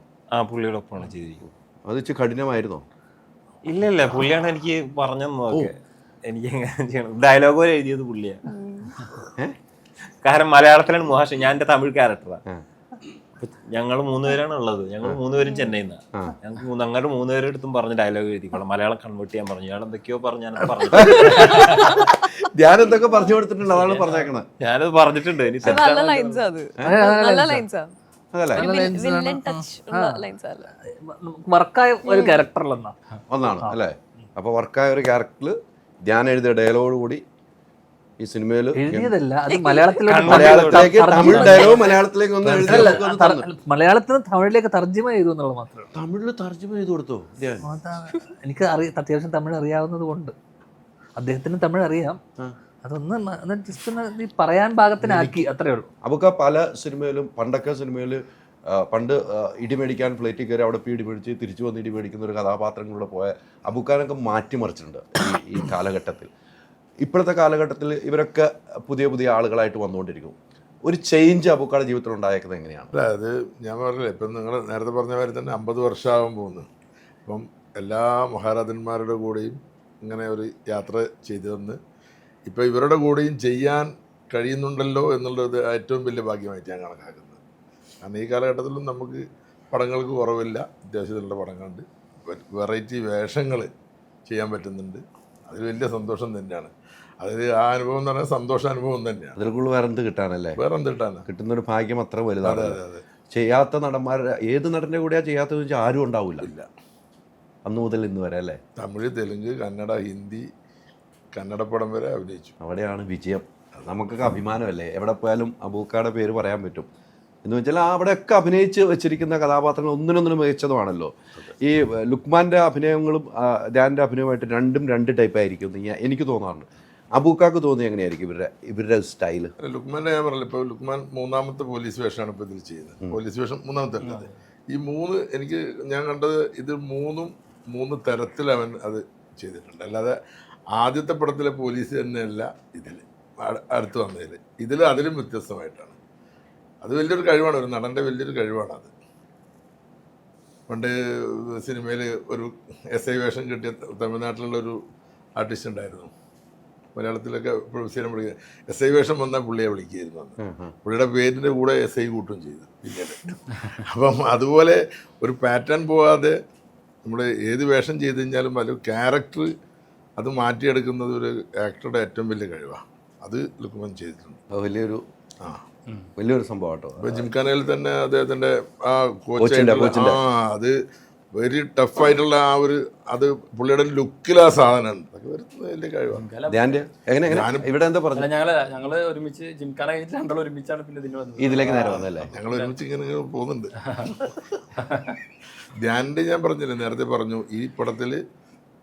പുള്ളിയുടെ ഒപ്പമാണ് ചെയ്തിരിക്കുന്നത്. അത് ഇച്ചിരി കഠിനമായിരുന്നോ? ഇല്ല, പുള്ളിയാണ് എനിക്ക് പറഞ്ഞെന്നൊക്കെ. എനിക്ക് എങ്ങനെ ചെയ്യണം, ഡയലോഗ് പോലെ എഴുതിയത് പുള്ളിയാണ്. കാരണം മലയാളത്തിലാണ് മുഹാഷ്, ഞാൻ എൻ്റെ തമിഴ് ക്യാരക്ടറാണ്. ഞങ്ങൾ 3 പേരാണ് ഉള്ളത്. ഞങ്ങൾ 3 പേരും ചെന്നൈയിൽ നിന്നാണ്. ഞങ്ങൾക്ക് അങ്ങനെ 3 പേരുടെ അടുത്തും പറഞ്ഞ് ഡയലോഗ് എഴുതിക്കോളാം, മലയാളം കൺവേർട്ട് ചെയ്യാൻ പറഞ്ഞു. ഇയാൾ എന്തൊക്കെയോ പറഞ്ഞു, ഞാനത് പറഞ്ഞു. ധ്യാൻ എന്തൊക്കെ പറഞ്ഞു കൊടുത്തിട്ടുണ്ട്, അതാണ് പറഞ്ഞേക്കണത്. ഞാനത് പറഞ്ഞിട്ടുണ്ട്. ഇനി നല്ല ലൈൻസ് അത്, നല്ല ലൈൻസാ, വില്ലൻ ടച്ച് ഉള്ള ലൈൻസ് അല്ല. വർക്കായ ഒരു ക്യാരക്ടറിലെന്നാ ഒന്നാണ് അല്ലേ? അപ്പൊ വർക്കായ ഒരു ക്യാരക്ടറിൽ ധ്യാൻ എഴുതിയ ഡയലോഗോട് കൂടി ഈ സിനിമയിൽ എഴുതിയതല്ല, അത് മലയാളത്തിലേക്ക് തമിഴ് ഡയലോഗ് മലയാളത്തിലേക്ക് ഒന്ന് മലയാളത്തിൽ തമിഴിലേക്ക് തർജ്ജിമ ചെയ്തു എന്നുള്ളത് മാത്രമേ. തമിഴിൽ തർജ്ജിമ ചെയ്ത് കൊടുത്തോ? എനിക്ക് അത്യാവശ്യം തമിഴ് അറിയാവുന്നത് കൊണ്ട്, അദ്ദേഹത്തിന് തമിഴ് അറിയാം, അതൊന്ന് ജസ്റ്റ് ഒന്ന് പറയാൻ പാകത്തിനാക്കി, അത്രേ ഉള്ളൂ. അബുക്ക പല സിനിമയിലും, പണ്ടൊക്കെ സിനിമയിൽ പണ്ട് ഇടിമേടിക്കാൻ ഫ്ലൈറ്റിൽ കയറി അവിടെ പോയി ഇടിമേടിച്ച് തിരിച്ചു വന്ന് ഇടിമേടിക്കുന്ന ഒരു കഥാപാത്രങ്ങളിലൂടെ പോയ അബുക്കാനൊക്കെ മാറ്റിമറിച്ചിട്ടുണ്ട് ഈ കാലഘട്ടത്തിൽ. ഇപ്പോഴത്തെ കാലഘട്ടത്തിൽ ഇവരൊക്കെ പുതിയ പുതിയ ആളുകളായിട്ട് വന്നുകൊണ്ടിരിക്കും. ഒരു ചേഞ്ച് അബുക്കാടെ ജീവിതത്തിൽ ഉണ്ടായേക്കുന്നത് എങ്ങനെയാണ്? അല്ല, അത് ഞാൻ പറഞ്ഞില്ലേ, ഇപ്പം നിങ്ങൾ നേരത്തെ പറഞ്ഞ മാതിരി തന്നെ 50 വർഷമാകാൻ പോകുന്നു. അപ്പം എല്ലാ മഹാരാജന്മാരുടെ കൂടെയും ഇങ്ങനെ ഒരു യാത്ര ചെയ്തതെന്ന് ഇപ്പോൾ ഇവരുടെ കൂടെയും ചെയ്യാൻ കഴിയുന്നുണ്ടല്ലോ എന്നുള്ളത് ഏറ്റവും വലിയ ഭാഗ്യമായിട്ട് ഞാൻ കണക്കാക്കുന്നത്. കാരണം ഈ കാലഘട്ടത്തിലും നമുക്ക് പടങ്ങൾക്ക് കുറവില്ല, അത്യാവശ്യത്തിലുള്ള പടങ്ങളുണ്ട്, വെറൈറ്റി വേഷങ്ങൾ ചെയ്യാൻ പറ്റുന്നുണ്ട്. അതിൽ വലിയ സന്തോഷം തന്നെയാണ്. അതായത് ആ അനുഭവം എന്ന് പറഞ്ഞാൽ സന്തോഷാനുഭവം തന്നെയാണ്. അതിൽക്കുള്ള വേറെ എന്ത് കിട്ടാനല്ലേ? വേറെ എന്ത് കിട്ടാനാ? കിട്ടുന്നൊരു ഭാഗ്യം അത്ര വലുതാണ്. അതെ. ചെയ്യാത്ത നടന്മാർ ഏത് നടൻ്റെ കൂടെയാ ചെയ്യാത്തതെന്ന് വെച്ചാൽ ആരും ഉണ്ടാവില്ല അന്ന് മുതൽ ഇന്ന് വരെ അല്ലേ? തമിഴ്, തെലുങ്ക്, കന്നഡ, ഹിന്ദി, കന്നഡ പടം വരെ അഭിനയിച്ചു. അവിടെയാണ് വിജയം. നമുക്കൊക്കെ അഭിമാനമല്ലേ? എവിടെ പോയാലും അബൂക്കാടെ പേര് പറയാൻ പറ്റും. എന്ന് വെച്ചാൽ അവിടെയൊക്കെ അഭിനയിച്ച് വെച്ചിരിക്കുന്ന കഥാപാത്രങ്ങൾ ഒന്നിനൊന്നിനും മികച്ചതുമാണല്ലോ. ഈ ലുക്മാൻ്റെ അഭിനയങ്ങളും ധ്യാൻ്റെ അഭിനയമായിട്ട് രണ്ടും 2 ടൈപ്പായിരിക്കും എന്ന് എനിക്ക് തോന്നാറുണ്ട്. അബൂക്കാക്ക് തോന്നി എങ്ങനെയായിരിക്കും ഇവരുടെ സ്റ്റൈല്? ലുക്മാൻ്റെ ഞാൻ പറഞ്ഞില്ല, ഇപ്പോൾ ലുക്മാൻ 3ാമത്തെ പോലീസ് വേഷമാണ് ഇപ്പോൾ ഇതിൽ ചെയ്യുന്നത്. പോലീസ് വേഷം 3ാമത്തെ അല്ലാതെ ഈ 3 എനിക്ക് ഞാൻ കണ്ടത് ഇത് 3 തരത്തിൽ അവൻ അത് ചെയ്തിട്ടുണ്ട്. അല്ലാതെ ആദ്യത്തെ പടത്തിലെ പോലീസ് തന്നെയല്ല ഇതിൽ അടുത്ത് വന്നതിൽ. ഇതിൽ അതിലും വ്യത്യസ്തമായിട്ടാണ്. അത് വലിയൊരു കഴിവാണ്, ഒരു നടൻ്റെ വലിയൊരു കഴിവാണ് അത്. പണ്ട് സിനിമയിൽ ഒരു SI വേഷം കിട്ടിയ തമിഴ്നാട്ടിലുള്ളൊരു ആർട്ടിസ്റ്റ് ഉണ്ടായിരുന്നു. മലയാളത്തിലൊക്കെ ഇപ്പോഴും സ്ഥിരം വിളിക്കുക. SI വേഷം വന്നാൽ പുള്ളിയെ വിളിക്കുകയായിരുന്നു അന്ന്. പുള്ളിയുടെ പേരിൻ്റെ കൂടെ SI കൂട്ടും ചെയ്തു പിന്നീട്. അപ്പം അതുപോലെ ഒരു പാറ്റേൺ പോകാതെ നമ്മൾ ഏത് വേഷം ചെയ്ത് കഴിഞ്ഞാലും അതിൽ ക്യാരക്ടർ അത് മാറ്റിയെടുക്കുന്നത് ഒരു ആക്ടറുടെ ഏറ്റവും വലിയ കഴിവാണ്. അത് ലുക്മാൻ ചെയ്തിട്ടുണ്ട്. അത് വലിയൊരു ആ വലിയൊരു സംഭവം കേട്ടോ. ഇപ്പോൾ ജിംഖാനയിൽ തന്നെ അദ്ദേഹത്തിൻ്റെ ആ കോച്ചിൻ്റെ. അത് വെരി ടഫായിട്ടുള്ള ആ ഒരു അത് പുള്ളിയുടെ ലുക്കിൽ ആ സാധനമുണ്ട്. അതൊക്കെ വരുന്നത് വലിയ കഴിവാണ്. ധ്യാൻ്റെ എങ്ങനെ ഇവിടെ എന്താ പറഞ്ഞു? ഞങ്ങള് ഒരുമിച്ച് ജിംഖാന കഴിഞ്ഞിട്ട് രണ്ടാളും ഒരുമിച്ചാണ് പിന്നെ ഇതിന് വന്നത്. ഇതിലേക്ക് നേരെ വന്നല്ലേ? ഞങ്ങൾ ഒരുമിച്ച് ഇങ്ങനെ പോകുന്നുണ്ട്. ധ്യാൻ്റെ ഞാൻ പറഞ്ഞില്ലേ, നേരത്തെ പറഞ്ഞു, ഈ പടത്തിൽ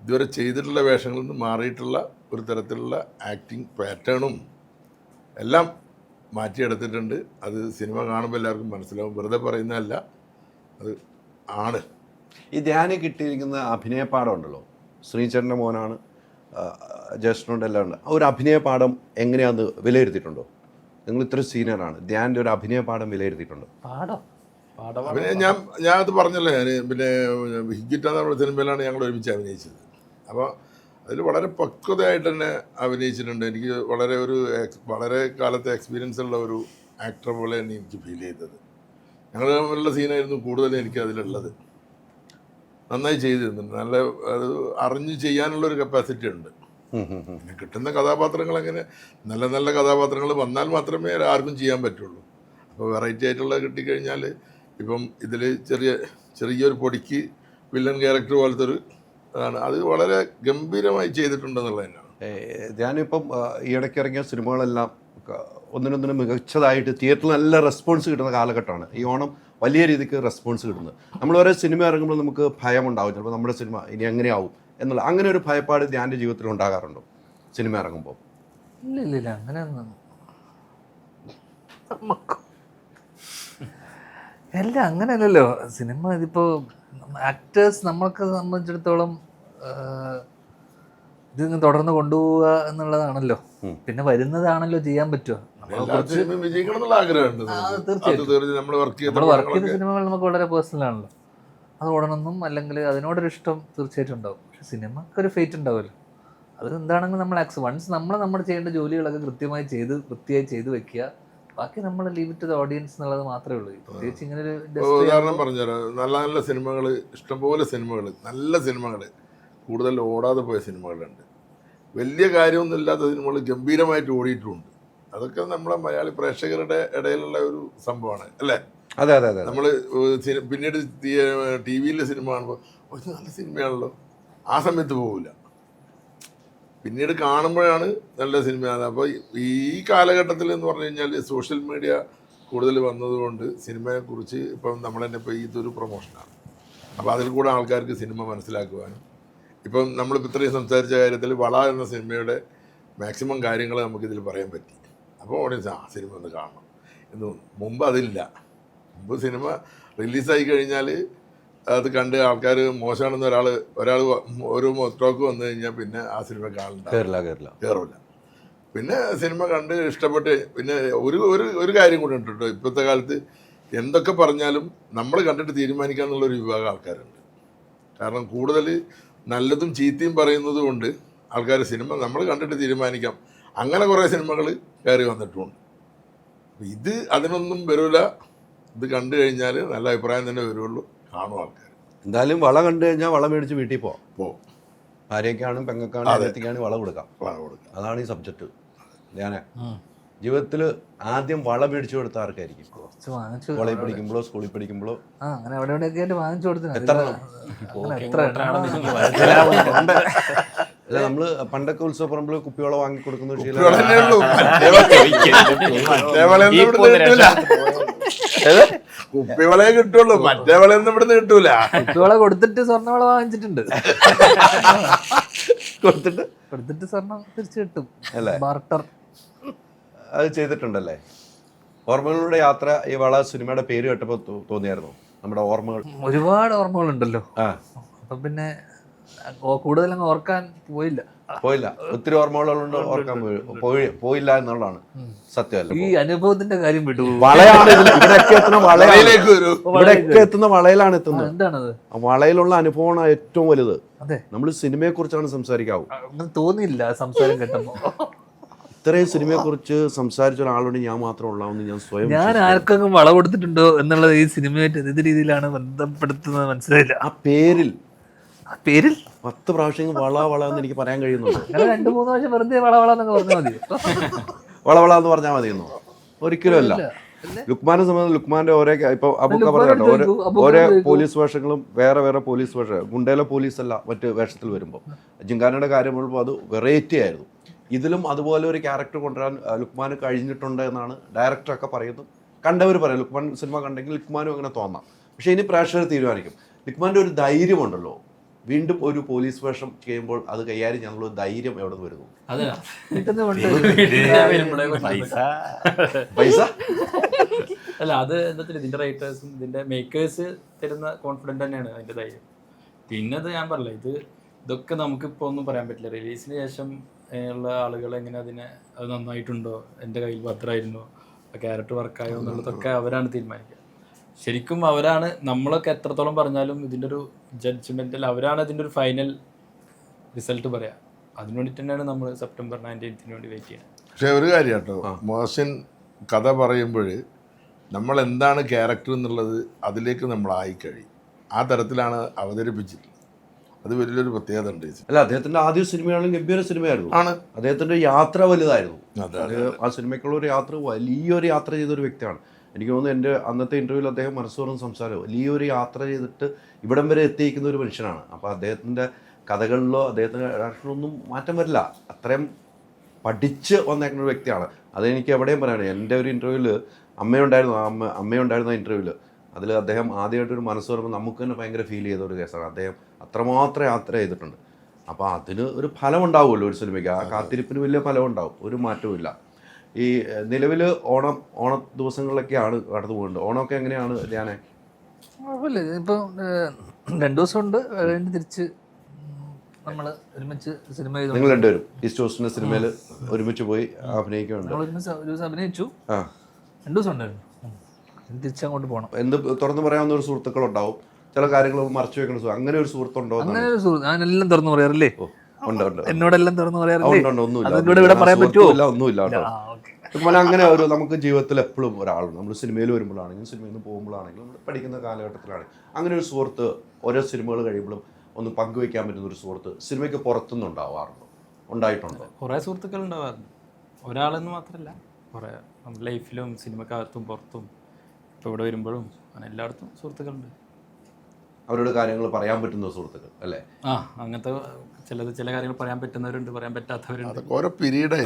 ഇതുവരെ ചെയ്തിട്ടുള്ള വേഷങ്ങളിൽ നിന്ന് മാറിയിട്ടുള്ള ഒരു തരത്തിലുള്ള ആക്ടിങ് പാറ്റേണും എല്ലാം മാറ്റിയെടുത്തിട്ടുണ്ട്. അത് സിനിമ കാണുമ്പോൾ എല്ലാവർക്കും മനസ്സിലാവും, വെറുതെ പറയുന്നതല്ല, അത് ആണ്. ഈ ധ്യാന് കിട്ടിയിരിക്കുന്ന അഭിനയപാഠം ഉണ്ടല്ലോ, ശ്രീചേട്ടൻ്റെ മോനാണ്, ജ്യേഷ്ഠനുണ്ട്, എല്ലാം ഉണ്ട്. ആ ഒരു അഭിനയപാഠം എങ്ങനെയാന്ന് വിലയിരുത്തിയിട്ടുണ്ടോ? നിങ്ങൾ ഇത്ര സീനിയറാണ്, ധ്യാൻ്റെ ഒരു അഭിനയപാഠം വിലയിരുത്തിയിട്ടുണ്ടോ? പിന്നെ ഞാൻ അത് പറഞ്ഞല്ലോ, ഞാൻ പിന്നെ ഹിഗിറ്റ എന്ന് പറഞ്ഞ സിനിമയിലാണ് ഞങ്ങൾ ഒരുമിച്ച് അഭിനയിച്ചത്. അപ്പോൾ അതിൽ വളരെ പക്വതയായിട്ട് തന്നെ അഭിനയിച്ചിട്ടുണ്ട്. എനിക്ക് വളരെ കാലത്തെ എക്സ്പീരിയൻസ് ഉള്ള ഒരു ആക്ടർ പോലെ തന്നെ എനിക്ക് ഫീൽ ചെയ്തത്. ഞങ്ങൾ തമ്മിലുള്ള സീനായിരുന്നു കൂടുതലും എനിക്ക് അതിലുള്ളത്. നന്നായി ചെയ്തിരുന്നുണ്ട്. നല്ല അത് അറിഞ്ഞ് ചെയ്യാനുള്ളൊരു കപ്പാസിറ്റി ഉണ്ട്. പിന്നെ കിട്ടുന്ന കഥാപാത്രങ്ങൾ അങ്ങനെ നല്ല നല്ല കഥാപാത്രങ്ങൾ വന്നാൽ മാത്രമേ ആർക്കും ചെയ്യാൻ പറ്റുള്ളൂ. അപ്പോൾ വെറൈറ്റി ആയിട്ടുള്ള കിട്ടിക്കഴിഞ്ഞാൽ, ഇപ്പം ഇതിൽ ചെറിയൊരു പൊടിക്ക് വില്ലൻ ക്യാരക്ടർ പോലത്തെ ഒരു ആണ്, അത് വളരെ ഗംഭീരമായി ചെയ്തിട്ടുണ്ടെന്നുള്ളത് തന്നെയാണ്. ഞാനിപ്പം ഈ ഇടയ്ക്ക് ഇറങ്ങിയ സിനിമകളെല്ലാം ഒന്നിനൊന്നിനും മികച്ചതായിട്ട് തിയേറ്ററിൽ നല്ല റെസ്പോൺസ് കിട്ടുന്ന കാലഘട്ടമാണ്. ഈ ഓണം വലിയ രീതിക്ക് റെസ്പോൺസ് കിട്ടുന്നത്. നമ്മൾ ഓരോ സിനിമ ഇറങ്ങുമ്പോൾ നമുക്ക് ഭയമുണ്ടാവും, ചിലപ്പോൾ നമ്മുടെ സിനിമ ഇനി എങ്ങനെയാവും എന്നുള്ള അങ്ങനെ ഒരു ഭയപ്പാട് ധ്യാൻ്റെ ജീവിതത്തിൽ ഉണ്ടാകാറുണ്ടോ സിനിമ ഇറങ്ങുമ്പോൾ? ഇല്ല അങ്ങനെയൊന്നും അല്ല, അങ്ങനെയല്ലല്ലോ സിനിമ. ഇതിപ്പോൾ ആക്ടേഴ്സ് നമ്മൾക്ക് സംബന്ധിച്ചിടത്തോളം ഇത് തുടർന്ന് കൊണ്ടുപോവുക എന്നുള്ളതാണല്ലോ. പിന്നെ വരുന്നതാണല്ലോ ചെയ്യാൻ പറ്റുമോ. വിജയിക്കണം എന്നുള്ള ആഗ്രഹമുണ്ട്. തീർച്ചയായിട്ടും നമ്മൾ വർക്ക് ചെയ്ത സിനിമകൾ നമുക്ക് വളരെ പേഴ്സണൽ ആണല്ലോ. അത് ഓടണമെന്നും അല്ലെങ്കിൽ അതിനോടൊരു ഇഷ്ടം തീർച്ചയായിട്ടും ഉണ്ടാവും. പക്ഷെ സിനിമക്കൊരു ഫേറ്റ് ഉണ്ടാവുമല്ലോ. അത് എന്താണെങ്കിലും നമ്മൾ വൺസ് നമ്മൾ ചെയ്യേണ്ട ജോലികളൊക്കെ കൃത്യമായി വൃത്തിയായി ചെയ്ത് വെക്കുക. ബാക്കി നമ്മൾ ലീവ് ഇറ്റ് ദ ഓഡിയൻസ് എന്നുള്ളത് മാത്രമേ ഉള്ളൂ. പ്രത്യേകിച്ച് ഇങ്ങനെ ഒരു ഉദാഹരണം പറഞ്ഞുതരാം. നല്ല നല്ല സിനിമകൾ, ഇഷ്ടംപോലെ സിനിമകൾ, നല്ല സിനിമകൾ, കൂടുതൽ ഓടാതെ പോയ സിനിമകളുണ്ട്. വലിയ കാര്യമൊന്നും ഇല്ലാത്ത സിനിമകൾ ഗംഭീരമായിട്ട് ഓടിയിട്ടുമുണ്ട്. അതൊക്കെ നമ്മളെ മലയാളി പ്രേക്ഷകരുടെ ഇടയിലുള്ള ഒരു സംഭവമാണ്, അല്ലേ? അതെ അതെ അതെ. നമ്മൾ പിന്നീട് ടി വിയിലെ സിനിമ കാണുമ്പോൾ ഒരു നല്ല സിനിമയാണല്ലോ, ആ സമയത്ത് പോകില്ല, പിന്നീട് കാണുമ്പോഴാണ് നല്ല സിനിമയാണ്. അപ്പോൾ ഈ കാലഘട്ടത്തിൽ എന്ന് പറഞ്ഞു കഴിഞ്ഞാൽ സോഷ്യൽ മീഡിയ കൂടുതൽ വന്നതുകൊണ്ട് സിനിമയെക്കുറിച്ച് ഇപ്പം നമ്മൾ തന്നെ ഇപ്പോൾ ഇതൊരു പ്രൊമോഷനാണ്. അപ്പോൾ അതിൽ കൂടെ ആൾക്കാർക്ക് സിനിമ മനസ്സിലാക്കുവാനും, ഇപ്പം നമ്മളിപ്പോൾ ഇത്രയും സംസാരിച്ച കാര്യത്തിൽ വള എന്ന സിനിമയുടെ മാക്സിമം കാര്യങ്ങൾ നമുക്കിതിൽ പറയാൻ പറ്റി. അപ്പോൾ ഓഡിയൻസ് സിനിമ ഒന്ന് കാണണം എന്ന്. മുമ്പ് അതില്ല. മുമ്പ് സിനിമ റിലീസായി കഴിഞ്ഞാൽ അത് കണ്ട് ആൾക്കാർ മോശമാണെന്ന് ഒരാൾ ഒരു ടോക്ക് വന്നു കഴിഞ്ഞാൽ പിന്നെ ആ സിനിമ കയറില്ല. പിന്നെ സിനിമ കണ്ട് ഇഷ്ടപ്പെട്ട് പിന്നെ ഒരു കാര്യം കൂടെ ഉണ്ട് കേട്ടോ. ഇപ്പോഴത്തെ കാലത്ത് എന്തൊക്കെ പറഞ്ഞാലും നമ്മൾ കണ്ടിട്ട് തീരുമാനിക്കാന്നുള്ളൊരു വിഭാഗം ആൾക്കാരുണ്ട്. കാരണം കൂടുതൽ നല്ലതും ചീത്തയും പറയുന്നത് കൊണ്ട് ആൾക്കാർ സിനിമ നമ്മൾ കണ്ടിട്ട് തീരുമാനിക്കാം, അങ്ങനെ കുറേ സിനിമകൾ കയറി വന്നിട്ടുമുണ്ട്. ഇത് അതിനൊന്നും വരില്ല. ഇത് കണ്ടു കഴിഞ്ഞാൽ നല്ല അഭിപ്രായം തന്നെ വരുള്ളൂ, കാണും ആൾക്കാർ. എന്തായാലും വള കണ്ടു കഴിഞ്ഞാൽ വള മേടിച്ച് വീട്ടിൽ പോവും. ഭാര്യയ്ക്കാണ് പെങ്ങൾക്കാണ് അനിയത്തിക്കാണ് വള കൊടുക്കാം. അതാണ് ഈ സബ്ജക്റ്റ്. ഞാൻ ജീവിതത്തിൽ ആദ്യം വള മേടിച്ചു കൊടുത്ത ആർക്കായിരിക്കും? കോളേജിൽ പഠിക്കുമ്പോഴോ സ്കൂളിൽ പഠിക്കുമ്പോഴോ അങ്ങനെ അവിടെ വാങ്ങിച്ചു കൊടുത്തു. അല്ല, നമ്മള് പണ്ടൊക്കെ ഉത്സവപ്പറമ്പിൽ കുപ്പിവള വാങ്ങി കൊടുക്കുന്ന കുപ്പിവളയെ കിട്ടുള്ളൂ, മറ്റേ വളയൊന്നും ഇവിടുന്ന് കിട്ടൂല. കുപ്പിവള കൊടുത്തിട്ട് സ്വർണ്ണവള വാങ്ങിച്ചിട്ടുണ്ട്. കൊടുത്തിട്ട് സ്വർണ്ണം തിരിച്ചു കിട്ടും അല്ലേ? ബാർട്ടർ അത് ചെയ്തിട്ടുണ്ടല്ലേ? ഓർമ്മകളുടെ യാത്ര ഈ വള സിനിമയുടെ പേര് കേട്ടപ്പോൾ തോന്നിയായിരുന്നു നമ്മുടെ ഓർമ്മകൾ? ഒരുപാട് ഓർമ്മകളുണ്ടല്ലോ. അപ്പൊ പിന്നെ കൂടുതലങ്ങ് ഓർക്കാൻ പോയില്ല. ഒത്തിരി ഓർമ്മകളുണ്ട്, ഓർക്കാൻ പോയില്ല എന്നുള്ളതാണ് സത്യമല്ല. ഈ അനുഭവത്തിന്റെ കാര്യം വിട്ടു. വളയാണ് ഇവിടെയൊക്കെ എത്തുന്ന വളയിലാണ് എത്തുന്നത്. എന്താണത്? വളയിലുള്ള അനുഭവമാണ് ഏറ്റവും വലുത്. നമ്മൾ സിനിമയെ കുറിച്ചാണ് സംസാരിക്കാവൂ. തോന്നിയില്ല സംസാരം കേട്ടപ്പോ. ഇത്രയും സിനിമയെ കുറിച്ച് സംസാരിച്ച ഒരാളോട് ഞാൻ മാത്രം ഉള്ളാവുന്ന ഞാൻ ആർക്കെങ്കിലും വള കൊടുത്തിട്ടുണ്ടോ എന്നുള്ളത് ഈ സിനിമയായിട്ട് ഏത് രീതിയിലാണ് ബന്ധപ്പെടുത്തുന്നത് മനസ്സിലായില്ല. ആ പേരിൽ പേരിൽ 10 പ്രാവശ്യം വള എന്ന് എനിക്ക് പറയാൻ കഴിയുന്നുണ്ട്. അങ്ങനെ 2-3 പ്രാവശ്യം വെറുതെ വളവളന്നൊക്കെ പറഞ്ഞാൽ മതി. വള എന്ന് പറഞ്ഞാൽ മതിയെന്നോ? ഒരിക്കലും അല്ല. ലുക്മാനെ സംബന്ധിച്ച് ലുക്മാന്റെ ഓരോ ഇപ്പൊ അബുക്ക പറഞ്ഞോ, ഓരോ പോലീസ് വേഷങ്ങളും വേറെ പോലീസ് വേഷം. ഗുണ്ടയിലെ പോലീസ് അല്ല മറ്റ് വേഷത്തിൽ വരുമ്പോൾ ജിങ്കാനയുടെ കാര്യം വരുമ്പോൾ അത് വെറൈറ്റി ആയിരുന്നു. ഇതിലും അതുപോലെ ഒരു ക്യാരക്ടർ കൊണ്ടുവരാൻ ലുക്മാന് കഴിഞ്ഞിട്ടുണ്ട് എന്നാണ് ഡയറക്ടറൊക്കെ പറയുന്നത്. കണ്ടവർ പറയും ലുക്മാൻ സിനിമ കണ്ടെങ്കിൽ ലുക്മാനും അങ്ങനെ തോന്നാം. പക്ഷേ ഇനി പ്രേക്ഷകർ തീരുമാനിക്കും. ലുക്മാന്റെ ഒരു ധൈര്യമുണ്ടല്ലോ, വീണ്ടും ഒരു പോലീസ് വേഷം ചെയ്യുമ്പോൾ അത് കൈകാര്യം ചെയ്യാനുള്ള ധൈര്യം എവിടെ നിന്ന് വരുന്നു? പൈസ അല്ല, അത് എന്താ ഇതിന്റെ റൈറ്റേഴ്സും ഇതിന്റെ മേക്കേഴ്സ് തരുന്ന കോൺഫിഡൻറ്റ് തന്നെയാണ് അതിന്റെ ധൈര്യം. പിന്നെ അത് ഞാൻ പറഞ്ഞില്ല, ഇതൊക്കെ നമുക്കിപ്പോൾ ഒന്നും പറയാൻ പറ്റില്ല. റിലീസിന് ശേഷം ഉള്ള ആളുകൾ എങ്ങനെ അത് നന്നായിട്ടുണ്ടോ, എൻ്റെ കയ്യിൽ ഭദ്രമായിരുന്നോ, ക്യാരക്ടർ വർക്കായോ എന്നുള്ളതൊക്കെ അവരാണ് തീരുമാനിക്കുക. ശരിക്കും അവരാണ്, നമ്മളൊക്കെ എത്രത്തോളം പറഞ്ഞാലും ഇതിൻ്റെ ഒരു ജഡ്ജ്മെൻറ്റിൽ അവരാണ് ഇതിൻ്റെ ഒരു ഫൈനൽ റിസൾട്ട് പറയാം. അതിന് വേണ്ടിയിട്ട് തന്നെയാണ് നമ്മൾ സെപ്റ്റംബർ 19 വേണ്ടി വെയിറ്റ് ചെയ്യുന്നത്. പക്ഷേ ഒരു കാര്യം കേട്ടോ, മോഹസിൻ കഥ പറയുമ്പോൾ നമ്മൾ എന്താണ് ക്യാരക്ടർ എന്നുള്ളത് അതിലേക്ക് നമ്മൾ ആയിക്കഴിയും. ആ തരത്തിലാണ് അവതരിപ്പിച്ചിട്ടുള്ളത്. അത് വലിയൊരു പ്രത്യേകത ഉണ്ട്. അല്ല, അദ്ദേഹത്തിന്റെ ആദ്യ സിനിമയാണെങ്കിൽ ഗംഭീര സിനിമയായിരുന്നു. ആണ്. അദ്ദേഹത്തിന്റെ യാത്ര വലുതായിരുന്നു. ആ സിനിമയ്ക്കുള്ള ഒരു യാത്ര, വലിയൊരു യാത്ര ചെയ്തൊരു വ്യക്തിയാണ്. എനിക്ക് തോന്നുന്നു എൻ്റെ അന്നത്തെ ഇൻ്റർവ്യൂവിൽ അദ്ദേഹം മനസ്സോറും സംസാരം വലിയൊരു യാത്ര ചെയ്തിട്ട് ഇവിടം വരെ എത്തിയിരിക്കുന്ന ഒരു മനുഷ്യനാണ്. അപ്പോൾ അദ്ദേഹത്തിൻ്റെ കഥകളിലോ അദ്ദേഹത്തിൻ്റെ ഡയറക്ഷനൊന്നും മാറ്റം വരില്ല. അത്രയും പഠിച്ച് വന്നേക്കുന്ന ഒരു വ്യക്തിയാണ്. അതെനിക്ക് എവിടെയും പറയണം. എൻ്റെ ഒരു ഇൻ്റർവ്യൂവിൽ അമ്മയുണ്ടായിരുന്ന ഇൻ്റർവ്യൂവിൽ അതിൽ അദ്ദേഹം ആദ്യമായിട്ടൊരു മനസ്സ് പറയുമ്പോൾ നമുക്ക് തന്നെ ഭയങ്കര ഫീൽ ചെയ്ത ഒരു കേസാണ്. അദ്ദേഹം അത്രമാത്രം യാത്ര ചെയ്തിട്ടുണ്ട്. അപ്പോൾ അതിന് ഒരു ഫലം ഉണ്ടാവുമല്ലോ ഒരു സിനിമയ്ക്ക്. ആ കാത്തിരിപ്പിന് വലിയ ഫലം ഉണ്ടാവും, ഒരു മാറ്റവും ഇല്ല. ഈ നിലവിൽ ഓണ ദിവസങ്ങളിലൊക്കെയാണ് കടന്നു പോകുന്നത്. ഓണമൊക്കെ എങ്ങനെയാണ് ധ്യാനെ? കുഴപ്പമില്ല. ഇപ്പോൾ 2 ദിവസമുണ്ട്, കഴിഞ്ഞ് തിരിച്ച് നമ്മൾ ഒരുമിച്ച് സിനിമ ചെയ്തു. നിങ്ങൾ രണ്ടുപേരും ഈസ്റ്റ് കോസ്റ്റിൻ്റെ സിനിമയിൽ ഒരുമിച്ച് പോയി അഭിനയിക്കുന്നുണ്ട്. നമ്മൾ ഒരുമിച്ച് ഒരു ദിവസം അഭിനയിച്ചു. 2 ദിവസം ഉണ്ടായിരുന്നു. തിരിച്ചങ്ങോട്ട് പോകണം. എന്ത് തുറന്നു പറയാവുന്ന ഒരു സുഹൃത്തുക്കളുണ്ടാവും, ചില കാര്യങ്ങൾ മറച്ചു വെക്കുന്ന അങ്ങനെ ഒരു സുഹൃത്തുണ്ടോ? അങ്ങനെ ഒരു സുഹൃത്ത് ഞാനെല്ലാം തുറന്നു പറയാറില്ലേ? ഉണ്ട്. എന്നോടെല്ലാം തുറന്നു പറയാറില്ലേ? ഒന്നുമില്ല. ഇവിടെ പറയാൻ പറ്റുമോ? ഒന്നുമില്ല കേട്ടോ. അങ്ങനെ ഒരു നമുക്ക് ജീവിതത്തിൽ എപ്പോഴും ഒരാളുണ്ട്. നമ്മൾ സിനിമയിൽ വരുമ്പോഴാണെങ്കിലും സിനിമയിൽ നിന്ന് പോകുമ്പോഴാണെങ്കിലും നമ്മൾ പഠിക്കുന്ന കാലഘട്ടത്തിലാണെങ്കിൽ അങ്ങനെ ഒരു സുഹൃത്ത് ഓരോ സിനിമകൾ കഴിയുമ്പോഴും ഒന്ന് പങ്കുവയ്ക്കാൻ പറ്റുന്ന ഒരു സുഹൃത്ത് സിനിമയ്ക്ക് പുറത്തുനിന്ന് ഉണ്ടാവാറുണ്ടോ? ഉണ്ടായിട്ടുണ്ടോ? കുറേ സുഹൃത്തുക്കൾ ഉണ്ടാവാറുണ്ട്. ഒരാളെന്ന് മാത്രമല്ല, കുറേ നമ്മുടെ ലൈഫിലും സിനിമക്കകത്തും പുറത്തും ഇപ്പോൾ ഇവിടെ വരുമ്പോഴും അങ്ങനെ എല്ലായിടത്തും സുഹൃത്തുക്കളുണ്ട്. അവരോട് കാര്യങ്ങൾ പറയാൻ പറ്റുന്ന സുഹൃത്തുക്കൾ അല്ലേ? അങ്ങനത്തെ ചില കാര്യങ്ങൾ പറയാൻ പറ്റുന്നവരുണ്ട്, പറയാൻ പറ്റാത്തവരുണ്ട്. ഓരോ പീരീഡ്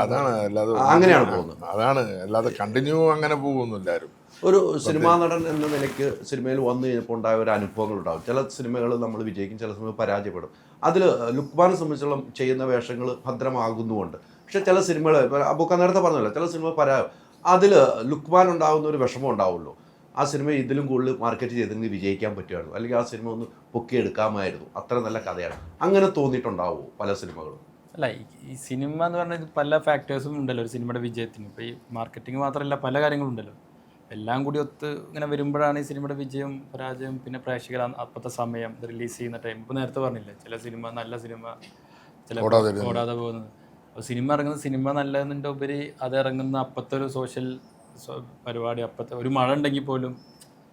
അതാണ്. അല്ലാതെ അങ്ങനെയാണ് പോകുന്നത്. അതാണ്, അല്ലാതെ കണ്ടിന്യൂ അങ്ങനെ പോകുന്നില്ല ആരും. ഒരു സിനിമാ നടൻ എന്ന നിലയ്ക്ക് സിനിമയിൽ വന്നു കഴിഞ്ഞപ്പോൾ ഉണ്ടായ ഒരു അനുഭവങ്ങൾ ഉണ്ടാകും. ചില സിനിമകൾ നമ്മൾ വിജയിക്കും, ചില സിനിമ പരാജയപ്പെടും. അതിൽ ലുക്മാനെ സംബന്ധിച്ചുള്ള ചെയ്യുന്ന വേഷങ്ങൾ ഭദ്രമാകുന്നുമുണ്ട്. പക്ഷെ ചില സിനിമകൾ അബുക്ക നേരത്തെ പറഞ്ഞല്ലോ, ചില സിനിമ അതിൽ ലുക്മാൻ ഉണ്ടാകുന്ന ഒരു വിഷമം ഉണ്ടാവുമല്ലോ. ആ സിനിമ ഇതിലും കൂടുതൽ മാർക്കറ്റ് ചെയ്തെങ്കിൽ വിജയിക്കാൻ പറ്റുമായിരുന്നു, അല്ലെങ്കിൽ ആ സിനിമ ഒന്ന് പൊക്കിയെടുക്കാമായിരുന്നു, അത്ര നല്ല കഥയാണ്. അങ്ങനെ തോന്നിയിട്ടുണ്ടാവുമോ പല സിനിമകളും? അല്ല, ഈ സിനിമ എന്ന് പറഞ്ഞാൽ പല ഫാക്ടേഴ്സും ഉണ്ടല്ലോ ഒരു സിനിമയുടെ വിജയത്തിന്. ഇപ്പോൾ ഈ മാർക്കറ്റിംഗ് മാത്രമല്ല, പല കാര്യങ്ങളുണ്ടല്ലോ. എല്ലാം കൂടി ഒത്ത് ഇങ്ങനെ വരുമ്പോഴാണ് ഈ സിനിമയുടെ വിജയം പരാജയം. പിന്നെ പ്രേക്ഷകർ അപ്പോഴത്തെ സമയം, റിലീസ് ചെയ്യുന്ന ടൈം. ഇപ്പോൾ നേരത്തെ പറഞ്ഞില്ലേ, ചില സിനിമ നല്ല സിനിമ ചില ഓടാതെ പോകുന്നത്. അപ്പോൾ സിനിമ ഇറങ്ങുന്ന സിനിമ നല്ലതിൻ്റെ ഉപരി അത് ഇറങ്ങുന്ന അപ്പോഴത്തെ ഒരു സോഷ്യൽ പരിപാടി, അപ്പോഴത്തെ ഒരു മഴ ഉണ്ടെങ്കിൽ പോലും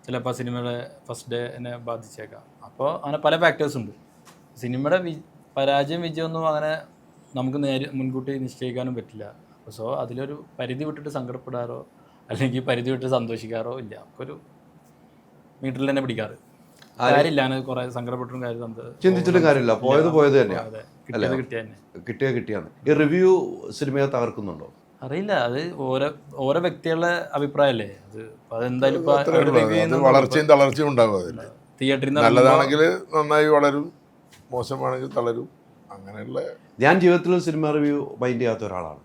ചിലപ്പോൾ സിനിമയുടെ ഫസ്റ്റ് ഡേ എന്നെ ബാധിച്ചേക്കാം. അപ്പോൾ അങ്ങനെ പല ഫാക്ടേഴ്സ് ഉണ്ട്. സിനിമയുടെ പരാജയം വിജയമൊന്നും അങ്ങനെ നമുക്ക് മുൻകൂട്ടി നിശ്ചയിക്കാനും പറ്റില്ല. അപ്പോൾ സോ അതിലൊരു പരിധി വിട്ടിട്ട് സങ്കടപ്പെടാറോ അല്ലെങ്കിൽ പരിധി വിട്ട് സന്തോഷിക്കാറോ ഇല്ല. നമുക്കൊരു മീറ്ററിൽ തന്നെ പിടിക്കാറ് കാര്യമില്ല. അങ്ങനെ കുറേ സങ്കടപ്പെട്ടും കാര്യം ചിന്തിച്ചിട്ടും കാര്യമില്ല. പോയത് തന്നെയാണ്. കിട്ടിയാണ്. ഈ റിവ്യൂ സിനിമയെ തകർക്കുന്നുണ്ടോ? അറിയില്ല, അത് ഓരോ വ്യക്തികളുടെ അഭിപ്രായമല്ലേ. അതെന്തായാലും വളർച്ചയും തളർച്ചയും ഉണ്ടാവും അതിൽ. തിയേറ്ററിൽ നല്ലതാണെങ്കിൽ നന്നായി വളരും, മോശമാണെങ്കിൽ തളരും. അങ്ങനെയുള്ള ഞാൻ ജീവിതത്തിൽ സിനിമ റിവ്യൂ മൈൻഡ് ചെയ്യാത്ത ഒരാളാണ്.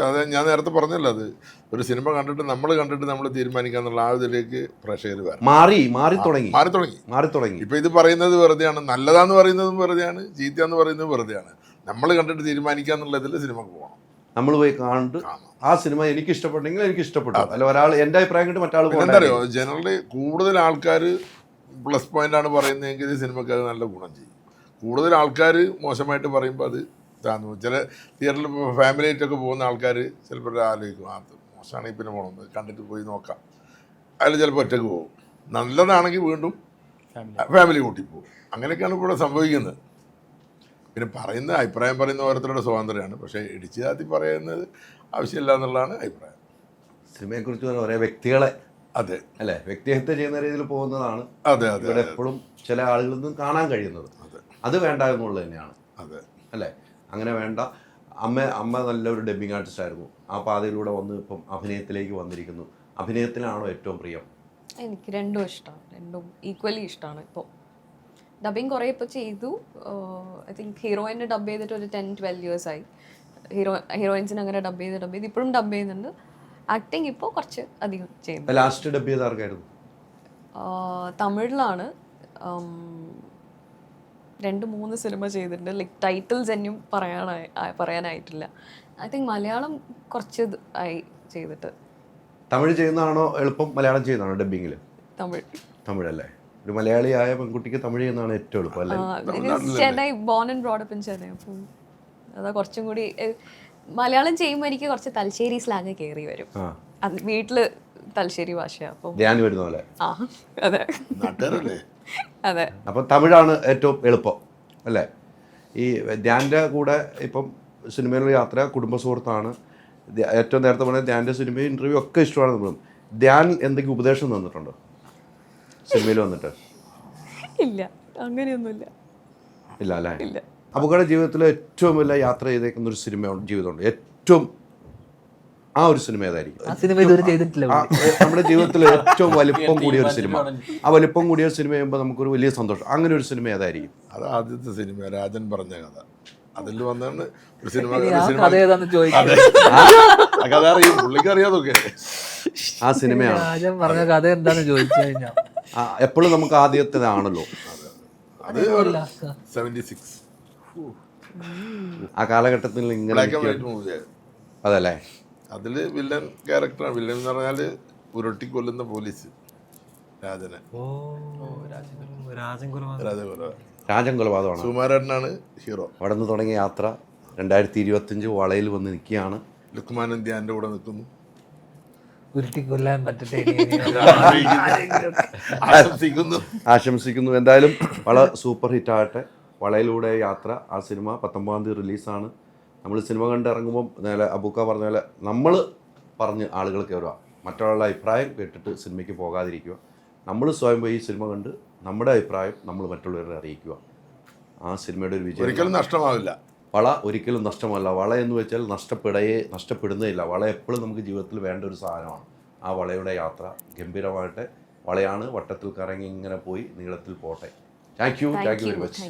അതെ ഞാൻ നേരത്തെ പറഞ്ഞല്ലോ, അത് ഒരു സിനിമ കണ്ടിട്ട് നമ്മൾ തീരുമാനിക്കാന്നുള്ള ആ ഇതിലേക്ക് പ്രേക്ഷകർ മാറി തുടങ്ങി. ഇപ്പൊ ഇത് പറയുന്നത് വെറുതെയാണ്, നല്ലതാന്ന് പറയുന്നതും വെറുതെയാണ്, ചീത്തയാന്ന് പറയുന്നതും വെറുതെയാണ്. നമ്മൾ കണ്ടിട്ട് തീരുമാനിക്കാന്നുള്ളതിൽ സിനിമക്ക് പോകണം. നമ്മൾ പോയി കണ്ട് ആ സിനിമ എനിക്ക് ഇഷ്ടപ്പെട്ടെങ്കിൽ എനിക്ക് ഇഷ്ടപ്പെട്ടു, അല്ല ഒരാൾ എൻ്റെ അഭിപ്രായം കേട്ട് മറ്റാൾ. എന്താ അറിയോ, ജനറലി കൂടുതൽ ആൾക്കാർ പ്ലസ് പോയിന്റാണ് പറയുന്നതെങ്കിൽ സിനിമയ്ക്ക് അത് നല്ല ഗുണം ചെയ്യും. കൂടുതൽ ആൾക്കാർ മോശമായിട്ട് പറയുമ്പോൾ അത് താന്നു. ചില തിയേറ്ററിൽ ഫാമിലി ആയിട്ടൊക്കെ പോകുന്ന ആൾക്കാർ ചിലപ്പോൾ ആലോചിക്കും, അത് മോശമാണെങ്കിൽ പിന്നെ പോകണം, കണ്ടിട്ട് പോയി നോക്കാം. അതിൽ ചിലപ്പോൾ ഒറ്റയ്ക്ക് പോകും. നല്ലതാണെങ്കിൽ വീണ്ടും ഫാമിലി കൂട്ടി പോകും. അങ്ങനെയൊക്കെയാണ് ഇവിടെ സംഭവിക്കുന്നത്. പിന്നെ പറയുന്ന അഭിപ്രായം പറയുന്ന ഓരോരുത്തരുടെ സ്വാതന്ത്ര്യമാണ്. പക്ഷേ ഇടിച്ചു താത്തി പറയുന്നത് ആവശ്യമില്ല എന്നുള്ളതാണ് അഭിപ്രായം. സിനിമയെക്കുറിച്ച് പറഞ്ഞാൽ ഒരേ വ്യക്തികളെ അതെ അല്ലേ വ്യക്തിഹത്യ ചെയ്യുന്ന രീതിയിൽ പോകുന്നതാണ് അതെ അതെ ഇവിടെ എപ്പോഴും ചില ആളുകളിൽ നിന്നും കാണാൻ കഴിയുന്നത്. അത് വേണ്ട എന്നുള്ളത് തന്നെയാണ്. അതെ അല്ലേ? അങ്ങനെ വേണ്ട. അമ്മ നല്ലൊരു ഡബ്ബിങ് ആർട്ടിസ്റ്റ് ആയിരുന്നു. ആ പാതയിലൂടെ വന്ന് ഇപ്പം അഭിനയത്തിലേക്ക് വന്നിരിക്കുന്നു. അഭിനയത്തിലാണോ ഏറ്റവും പ്രിയം? എനിക്ക് രണ്ടും ഇഷ്ടമാണ്, രണ്ടും ഈക്വലി ഇഷ്ടമാണ്. ഇപ്പോൾ ഡബിങ് കുറേ ഇപ്പോൾ ചെയ്തു. ഐ തിങ്ക് ഹീറോയിനെ ഡബ് ചെയ്തിട്ട് ഒരു 10-12 years ആയി. ഹീറോയിൻസിന് അങ്ങനെ ഡബ് ചെയ്ത് ഇപ്പോഴും ഡബ് ചെയ്യുന്നുണ്ട്. ആക്ടിങ് ഇപ്പോൾ കുറച്ച് അധികം ചെയ്യുന്നു. ലാസ്റ്റ് ഡബ് ചെയ്ത ആർക്കായിരുന്നു? തമിഴിലാണ് 2-3 സിനിമ ചെയ്തിട്ടുണ്ട്. ലൈക്ക് ടൈറ്റിൽസ് എന്നും പറയാനായിട്ടില്ല. ഐ തിങ്ക് മലയാളം കുറച്ച് ആയി ചെയ്തിട്ട്. തമിഴ് ചെയ്യുന്നതാണോ എളുപ്പം, മലയാളം ചെയ്യുന്നതാണോ ഡബ്ബിങ്ങിൽ? തമിഴല്ലേ? ഒരു മലയാളിയായ പെൺകുട്ടിക്ക് തമിഴ് ചെയ്യുന്നതാണ് ഏറ്റവും എളുപ്പം അല്ലേ? Chennai, born and brought in Chennai. അപ്പം അതാ കുറച്ചും കൂടി. മലയാളം ചെയ്യുമ്പോൾ എനിക്ക് കുറച്ച് തലശ്ശേരി സ്ലാങ് കയറി വരും. വീട്ടില് തലശ്ശേരി ഭാഷയാണ്. അപ്പം ധ്യാൻ വരുന്ന പോലെ. അതെ അതെ. അപ്പം തമിഴാണ് ഏറ്റവും എളുപ്പം അല്ലേ? ഈ ധ്യാൻ്റെ കൂടെ ഇപ്പം സിനിമയിലുള്ള യാത്ര കുടുംബ സുഹൃത്താണ്. ഏറ്റവും നേരത്തെ പറഞ്ഞ ധ്യാൻ്റെ സിനിമയും ഇൻ്റർവ്യൂ ഒക്കെ ഇഷ്ടമാണ് നമ്മളും. ധ്യാൻ എന്തെങ്കിലും ഉപദേശം തന്നിട്ടുണ്ടോ സിനിമയിൽ വന്നിട്ട്? ഇല്ല, അങ്ങനെയൊന്നുമില്ല. ഇല്ല അല്ലേ? ഇല്ല. അബുക്കയുടെ ജീവിതത്തിൽ ഏറ്റവും വലിയ യാത്ര ചെയ്തേക്കുന്ന ഒരു സിനിമ ജീവിതമുണ്ട്. ഏറ്റവും ആ ഒരു സിനിമ ഏതായിരിക്കും? നമ്മുടെ ജീവിതത്തിൽ ഏറ്റവും വലിപ്പം കൂടിയ ഒരു സിനിമ. ആ വലിപ്പം കൂടിയ സിനിമ ചെയ്യുമ്പോൾ നമുക്കൊരു വലിയ സന്തോഷം. അങ്ങനെ ഒരു സിനിമ ഏതായിരിക്കും? അത് ആദ്യത്തെ സിനിമ രാജൻ പറഞ്ഞ കഥ. അതിൽ വന്നാണ് ഒരു സിനിമ. കഥ അറിയും, പുള്ളിക്ക് അറിയാതൊക്കെ. ആ സിനിമയാണ് പറഞ്ഞ കഥ എന്താന്ന് ചോദിച്ചു കഴിഞ്ഞാൽ എപ്പോഴും നമുക്ക് ആദ്യത്തേതാണല്ലോ. അത് 76 ആ കാലഘട്ടത്തിൽ ഇങ്ങനെ അതല്ലേ? അതിൽ വില്ലൻ ക്യാരക്ടറാണ്. വില്ലൻ എന്ന് പറഞ്ഞാൽ ഉരുട്ടിക്കൊല്ലുന്ന പോലീസ് രാജനെ. രാജൻ കൊലപാതകമാണ്. സുകുമാരനാണ് ഹീറോ. അവിടെ നിന്ന് തുടങ്ങിയ യാത്ര 2025 വളയിൽ വന്ന് നിൽക്കുകയാണ്. ലുക്മാനും ധ്യാൻ്റെ കൂടെ നിൽക്കുന്നു. ഉരുട്ടിക്കൊല്ലാൻ പറ്റട്ടെ ആശംസിക്കുന്നു. എന്തായാലും വളരെ സൂപ്പർ ഹിറ്റ് ആകട്ടെ. വളയിലൂടെ യാത്ര. ആ സിനിമ 19-ാം തീയതി റിലീസാണ്. നമ്മൾ സിനിമ കണ്ട് ഇറങ്ങുമ്പം നേരെ അബൂക്ക പറഞ്ഞ പോലെ നമ്മൾ പറഞ്ഞ് ആളുകൾ കയറുക. മറ്റുള്ള അഭിപ്രായം കേട്ടിട്ട് സിനിമയ്ക്ക് പോകാതിരിക്കുക. നമ്മൾ സ്വയം പോയി ഈ സിനിമ കണ്ട് നമ്മുടെ അഭിപ്രായം നമ്മൾ മറ്റുള്ളവരെ അറിയിക്കുക. ആ സിനിമയുടെ ഒരു വിജയം ഒരിക്കലും നഷ്ടമാവില്ല. വള ഒരിക്കലും നഷ്ടമല്ല. വള എന്ന് വെച്ചാൽ നഷ്ടപ്പെടുന്നേയില്ല. വള എപ്പോഴും നമുക്ക് ജീവിതത്തിൽ വേണ്ട ഒരു സാധനമാണ്. ആ വളയുടെ യാത്ര ഗംഭീരമായിട്ട്. വളയാണ് വട്ടത്തിൽ കറങ്ങി ഇങ്ങനെ പോയി നീളത്തിൽ പോട്ടെ. Thank you very much.